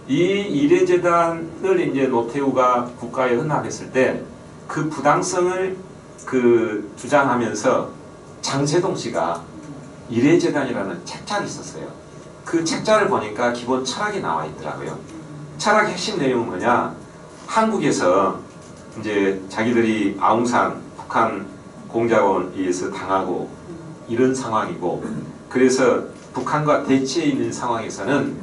이 이례재단을 이제 노태우가 국가에 헌납했을 때 그 부당성을 그 주장하면서 장세동 씨가 이례재단이라는 책자를 썼어요. 그 책자를 보니까 기본 철학이 나와 있더라고요. 철학의 핵심 내용은 뭐냐? 한국에서 이제 자기들이 아웅산 북한 공작원에 의해서 당하고 이런 상황이고 그래서 북한과 대치해 있는 상황에서는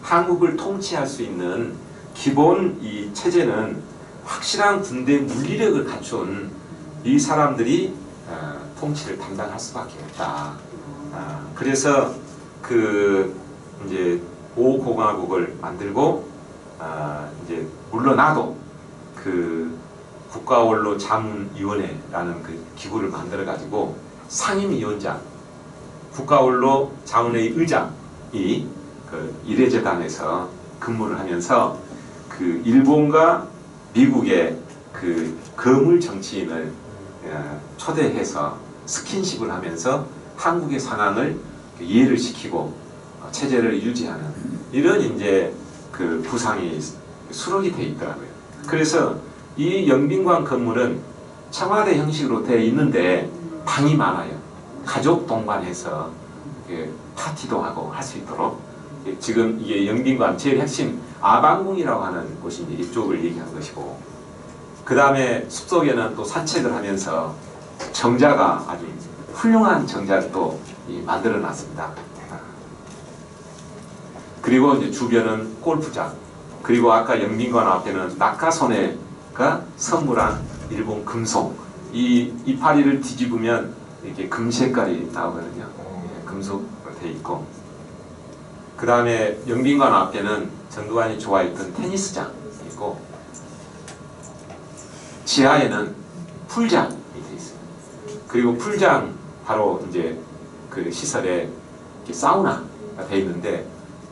한국을 통치할 수 있는 기본 이 체제는 확실한 군대 물리력을 갖춘 이 사람들이 통치를 담당할 수밖에 없다. 그래서 그 이제 5공화국을 만들고 이제 물러나도 그 국가원로 자문위원회라는 그 기구를 만들어 가지고 상임위원장, 국가원로 자문회의 의장이 그 이례재단에서 근무를 하면서 그 일본과 미국의 그 거물 정치인을 초대해서 스킨십을 하면서 한국의 상황을 이해를 시키고 체제를 유지하는 이런 이제 그 구상이 수록이 돼 있더라고요. 그래서 이 영빈관 건물은 청와대 형식으로 되어 있는데 방이 많아요. 가족 동반해서 파티도 하고 할 수 있도록 지금 이게 영빈관 제일 핵심 아방궁이라고 하는 곳이 이제 이쪽을 얘기한 것이고 그 다음에 숲속에는 또 산책을 하면서 정자가 아주 훌륭한 정자를 또 만들어 놨습니다. 그리고 이제 주변은 골프장 그리고 아까 영빈관 앞에는 낙하소네가 선물한 일본 금속 이 이파리를 뒤집으면 이렇게 금 색깔이 나오거든요. 금속으로 되어 있고 그 다음에 영빈관 앞에는 전두환이 좋아했던 테니스장이 있고 지하에는 풀장이 되어 있어요. 그리고 풀장 바로 이제 그 시설에 이렇게 사우나가 되어 있는데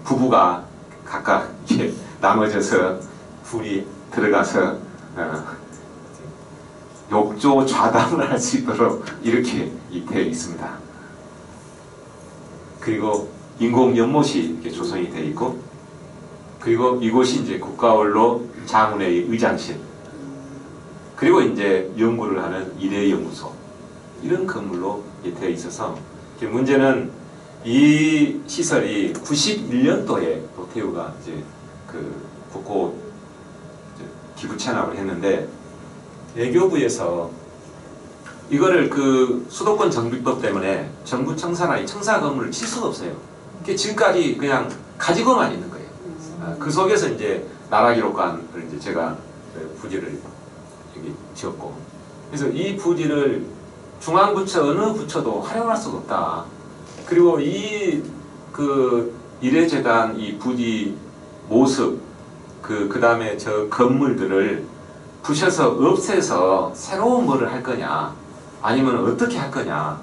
부부가 각각 이렇게 나눠져서 둘이 들어가서 욕조 좌담을 할 수 있도록 이렇게 되어 있습니다. 그리고 인공 연못이 이렇게 조성이 되어 있고 그리고 이곳이 이제 국가원로 자문회의 의장실 그리고 이제 연구를 하는 이례연구소 이런 건물로 되어 있어서 문제는 이 시설이 91년도에 노태우가 이제 그 국고 기부 체납을 했는데 외교부에서 이거를 그 수도권 정비법 때문에 정부 청사나 이 청사 건물을 칠 수가 없어요. 그게 지금까지 그냥 가지고만 있는 거예요. 그 속에서 이제 나라기록관을 이제 제가 부지를 여기 지었고 그래서 이 부지를 중앙부처 어느 부처도 활용할 수가 없다. 그리고 이 그 이례재단 이 부지 모습 그 다음에 저 건물들을 부셔서 없애서 새로운 뭐를 할 거냐 아니면 어떻게 할 거냐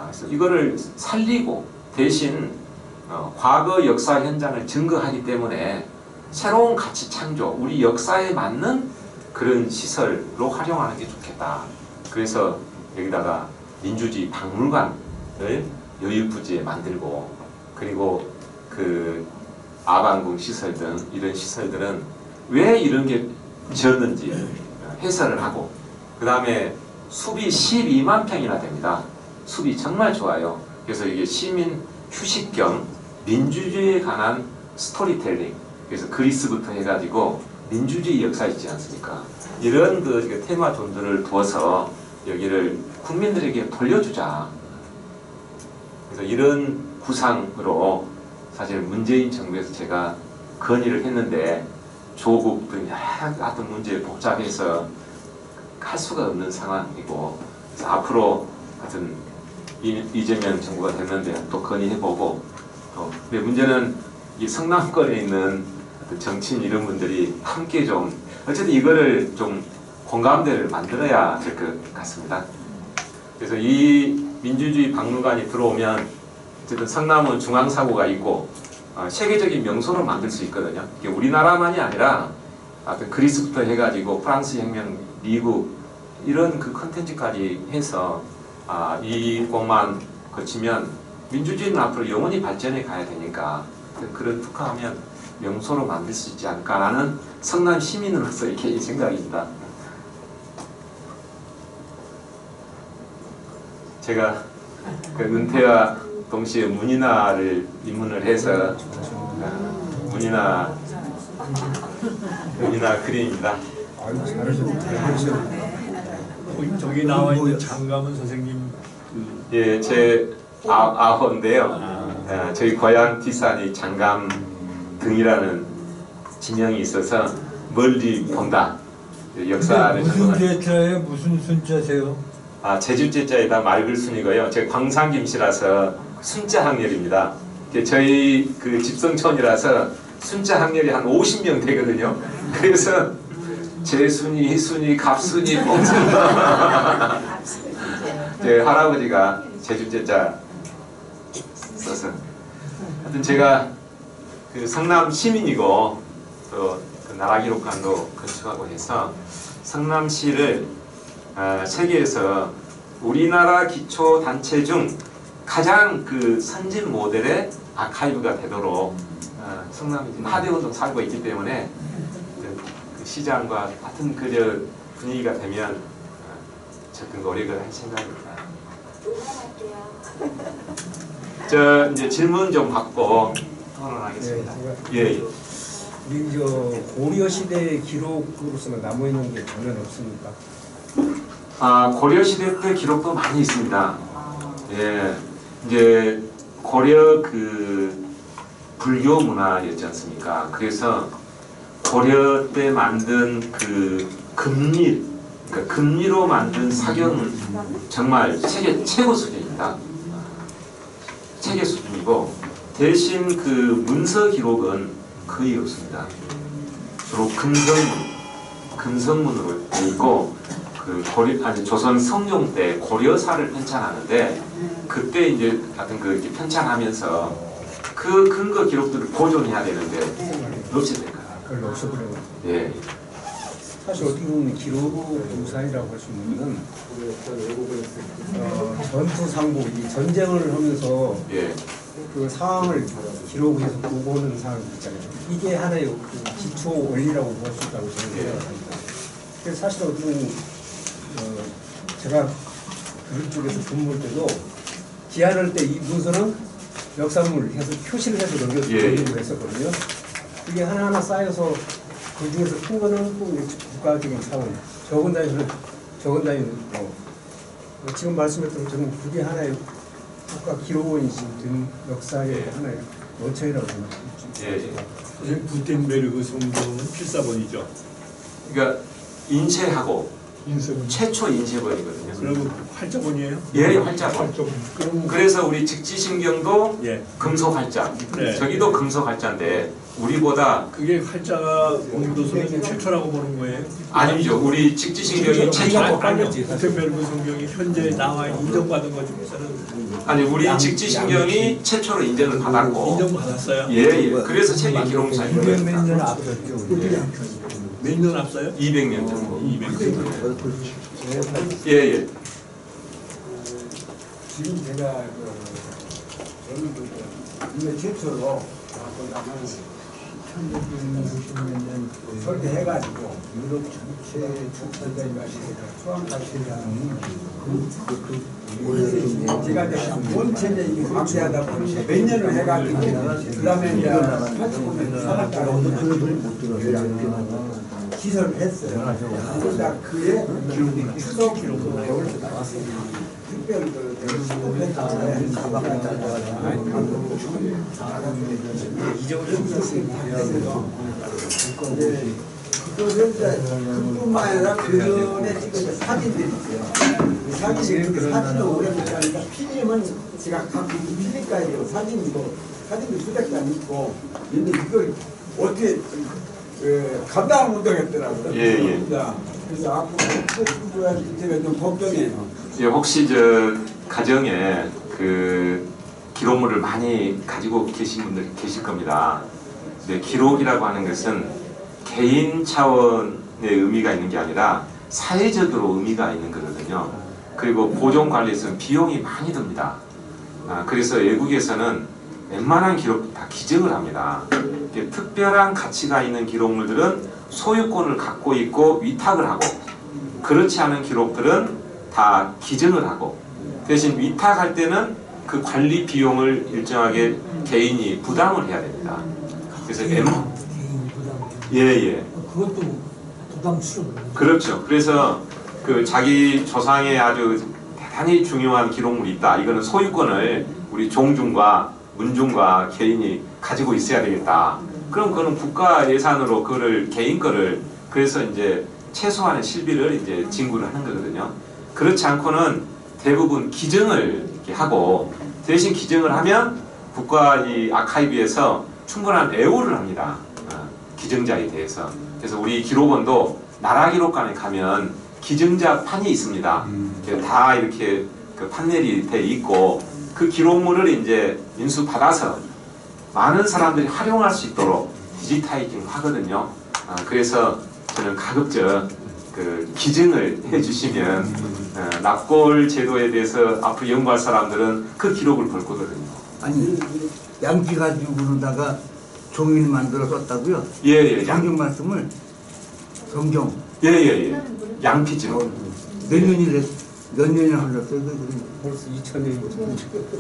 그래서 이거를 살리고 대신 과거 역사 현장을 증거하기 때문에 새로운 가치 창조 우리 역사에 맞는 그런 시설로 활용하는 게 좋겠다. 그래서 여기다가 민주주의 박물관을 여유부지에 만들고, 그리고 그 아방궁 시설 등 이런 시설들은 왜 이런 게 지었는지 해설을 하고, 그 다음에 숲이 12만 평이나 됩니다. 숲이 정말 좋아요. 그래서 이게 시민 휴식 겸 민주주의에 관한 스토리텔링, 그래서 그리스부터 해가지고 민주주의 역사 있지 않습니까? 이런 그 테마 존들을 두어서 여기를 국민들에게 돌려주자. 그래서 이런 구상으로 사실 문재인 정부에서 제가 건의를 했는데 조국 등 여러 같은 문제 복잡해서 할 수가 없는 상황이고, 그래서 앞으로 하여튼 이재명 정부가 됐는데 또 건의해보고, 또 근데 문제는 이 성남권에 있는 정치인 이런 분들이 함께 좀 어쨌든 이거를 좀 공감대를 만들어야 될 것 같습니다. 그래서 이 민주주의 박물관이 들어오면 어쨌든 성남은 중앙사고가 있고 세계적인 명소로 만들 수 있거든요. 이게 우리나라만이 아니라 하여튼 그리스부터 해가지고 프랑스 혁명, 미국 이런 그 컨텐츠까지 해서 이 곳만 거치면 민주주의는 앞으로 영원히 발전해 가야 되니까 그런 특화하면 명소로 만들 수 있지 않을까라는 성남 시민으로서의 개인 생각입니다. 제가 그 은퇴와 동시에 문인화를 입문을 해서 문인화 그림입니다. 아유, 잘하셨네. 저기 나와 있는 장감은 선생님 예, 제 아호인데요. 저희 고향 뒷산이 장감 등이라는 지명이 있어서 멀리 본다. 역사를 무슨 제자예요? 무슨 순자세요? 제주제자에다 맑을순이고요. 제가 광산김씨라서 순자 학렬입니다. 저희 그 집성촌이라서 순자 학렬이 한 50명 되거든요. 그래서 제순이, 희순이, 갑순이, 뽕순이 제 할아버지가 제주제자 써서 하여튼 제가 그 성남 시민이고 또 그 나라기록관도 건축하고 해서 성남시를 세계에서 우리나라 기초 단체 중 가장 그 선진 모델의 아카이브가 되도록 성남이 하대운동 살고 있기 때문에 그 시장과 같은 그저 분위기가 되면 접근 노력을 할 생각입니다. 저 이제 질문 좀 받고 토론하겠습니다. 예. 우리 저 고려 시대의 기록으로서는 남아 있는 게 전혀 없습니까? 고려 시대 때 기록도 많이 있습니다. 예, 이제 고려 그 불교 문화였지 않습니까? 그래서 고려 때 만든 그 금리, 그러니까 금리로 만든 사경은 정말 세계 최고 수준입니다. 세계 수준이고 대신 그 문서 기록은 거의 없습니다. 주로 금성문으로 돼 있고 그 조선 성종 때 고려사를 편찬하는데 그때 이제 같은 그 이렇게 편찬하면서 그 근거 기록들을 보존해야 되는데 없어졌어요. 별로 없어버려요. 예. 사실 어떻게 보면 기록 유산이라고 할 수 있는 전투 상복, 이 전쟁을 하면서 예. 그 상황을 기록해서 보고하는 사람이 있잖아요. 이게 하나의 그 기초 원리라고 볼 수 있다고 저는 생각합니다. 그래서 사실 어떻게 보면 제가 그런 쪽에서 근무할 때도 기한할 때 이 문서는 역사문을 해서 표시를 해서 넘기고 했었거든요. 그게 하나하나 쌓여서 그 중에서 큰 거는 꼭 국가적인 차원, 적은 단위는 지금 말씀했던 저는 그게 하나의 국가 기록원이 된 역사의 하나의 원천이라고 생각합니다. 예. 구텐베르그 성경은 필사본이죠. 그러니까 인쇄하고 인쇄본. 최초 인쇄본이거든요. 그러면 활자본이에요? 예, 활자본. 그래서 우리 직지신경도 예. 금속 활자. 네. 저기도 금속 활자인데 우리보다 그게 활자가 공교도서는 최초라고 보는 거예요? 아니죠. 우리 직지신경이 최초. 아니요. 구텐베르그 성경이 현재 나와 인정받은 것 중에서는 아니 우리 직지신경이 최초로 인정을 받았고. 인정받았어요? 예. 그래서 세계 기록사인 거예요. 몇 년 앞섰죠. 몇 년 앞서요? 200년 정도. 200년 정도. 예, 예. 지금 제가 저는 국내 최초로 설계해가지고 유럽 전체 주택까지 수학가시라는 제가 이제 원체제 이게 방대하다 보니까 몇 년을 해가지고 그 다음에 이제 85년 산업가로 시설을 했어요. 그러다 그에 추석 배울 때 나왔어요. 특별히 그뿐만 아니라 그 전에 찍은 사진들이 있어요. 사진을 오래 못 하니까 필름은 제가 갖고 필름까지요. 사진도 수백 장 있고 근데 이걸 어떻게 감당을 못하겠더라고요. 예. 그래서 앞으로 제가 좀 걱정해요. 예, 혹시 가정에 그 기록물을 많이 가지고 계신 분들 계실 겁니다. 근데 기록이라고 하는 것은 개인 차원의 의미가 있는 게 아니라 사회적으로 의미가 있는 거거든요. 그리고 보존 관리에서는 비용이 많이 듭니다. 그래서 외국에서는 웬만한 기록 다 기증을 합니다. 특별한 가치가 있는 기록물들은 소유권을 갖고 있고 위탁을 하고, 그렇지 않은 기록들은 다 기증을 하고, 대신 위탁할 때는 그 관리 비용을 일정하게 개인이 부담을 해야 됩니다. 그래서 개인 부담. 예. 그것도 부담스러워. 그렇죠. 그래서 그 자기 조상의 아주 대단히 중요한 기록물이 있다. 이거는 소유권을 우리 종중과 문중과 개인이 가지고 있어야 되겠다. 그럼 그거는 국가 예산으로 그거를 개인 거를, 그래서 이제 최소한의 실비를 이제 징구를 하는 거거든요. 그렇지 않고는 대부분 기증을 이렇게 하고, 대신 기증을 하면 국가 이 아카이브에서 충분한 애호를 합니다. 기증자에 대해서. 그래서 우리 기록원도 나라 기록관에 가면 기증자 판이 있습니다. 다 이렇게 그 판넬이 돼 있고, 그 기록물을 이제 인수받아서 많은 사람들이 활용할 수 있도록 디지타이징 하거든요. 그래서 저는 가급적 그 기증을 해주시면 납골 제도에 대해서 앞으로 연구할 사람들은 그 기록을 볼 거거든요. 아니 양피 가지고 그러다가 종이를 만들어 썼다고요? 예. 성경 말씀을 성경 예. 양피지로. 몇 년이나 흘렀어요? 벌써 2000년이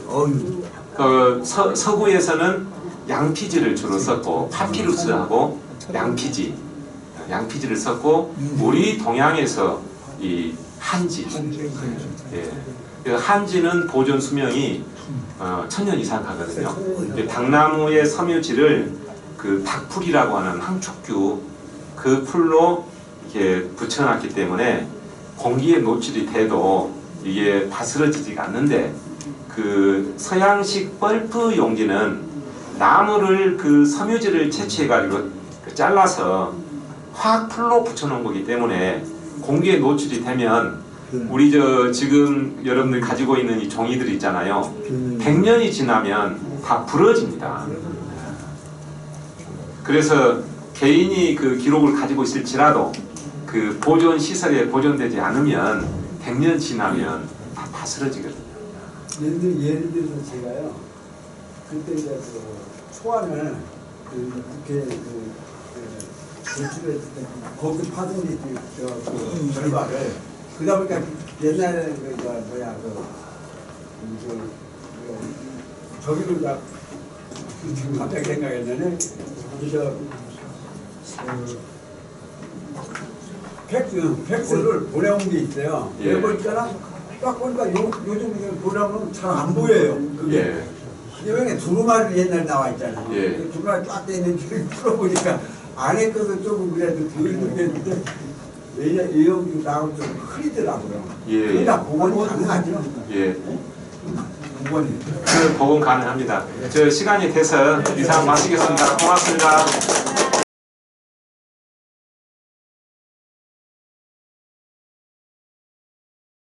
어휴. 서구에서는 양피지를 주로 썼고, 파피루스하고 양피지를 썼고, 우리 동양에서 이 한지. 예. 한지는 보존 수명이 1000년 이상 가거든요. 당나무의 섬유질을 그 닭풀이라고 하는 항촉규, 그 풀로 이렇게 붙여놨기 때문에 공기에 노출이 돼도 이게 바스러지지가 않는데, 그 서양식 펄프 용기는 나무를 그 섬유질을 채취해가지고 잘라서 화학 풀로 붙여놓은 거기 때문에 공기에 노출이 되면 우리 지금 여러분들 가지고 있는 이 종이들 있잖아요. 100년이 지나면 다 부러집니다. 그래서 개인이 그 기록을 가지고 있을지라도 그 보존 시설에 보존되지 않으면 100년 지나면 다 바스러지거든요. 예를 들어서 제가요, 그때 이제 그 초안을 그 국회 제출했을 때 거기 파송지 그 결과를 그러다 보니까 옛날에 저기로 다 지금 갑자기 생각했는데 팩스를 보내온 게 있어요. 예. 이거 있잖아. 딱 보니까 요즘 보려면 잘 안 보여요. 그게. 이게 두루마리 옛날 나와 있잖아. 예. 두루마리 쫙 떼있는지 풀어보니까 안에 것은 조금 그래도 덜 됐는데 여기 나오면 좀 흐리더라고요. 예. 그러니까 복원이 가능하죠. 예. 복원이. 그 복원 가능합니다. 저 시간이 돼서 이상 마치겠습니다. 고맙습니다.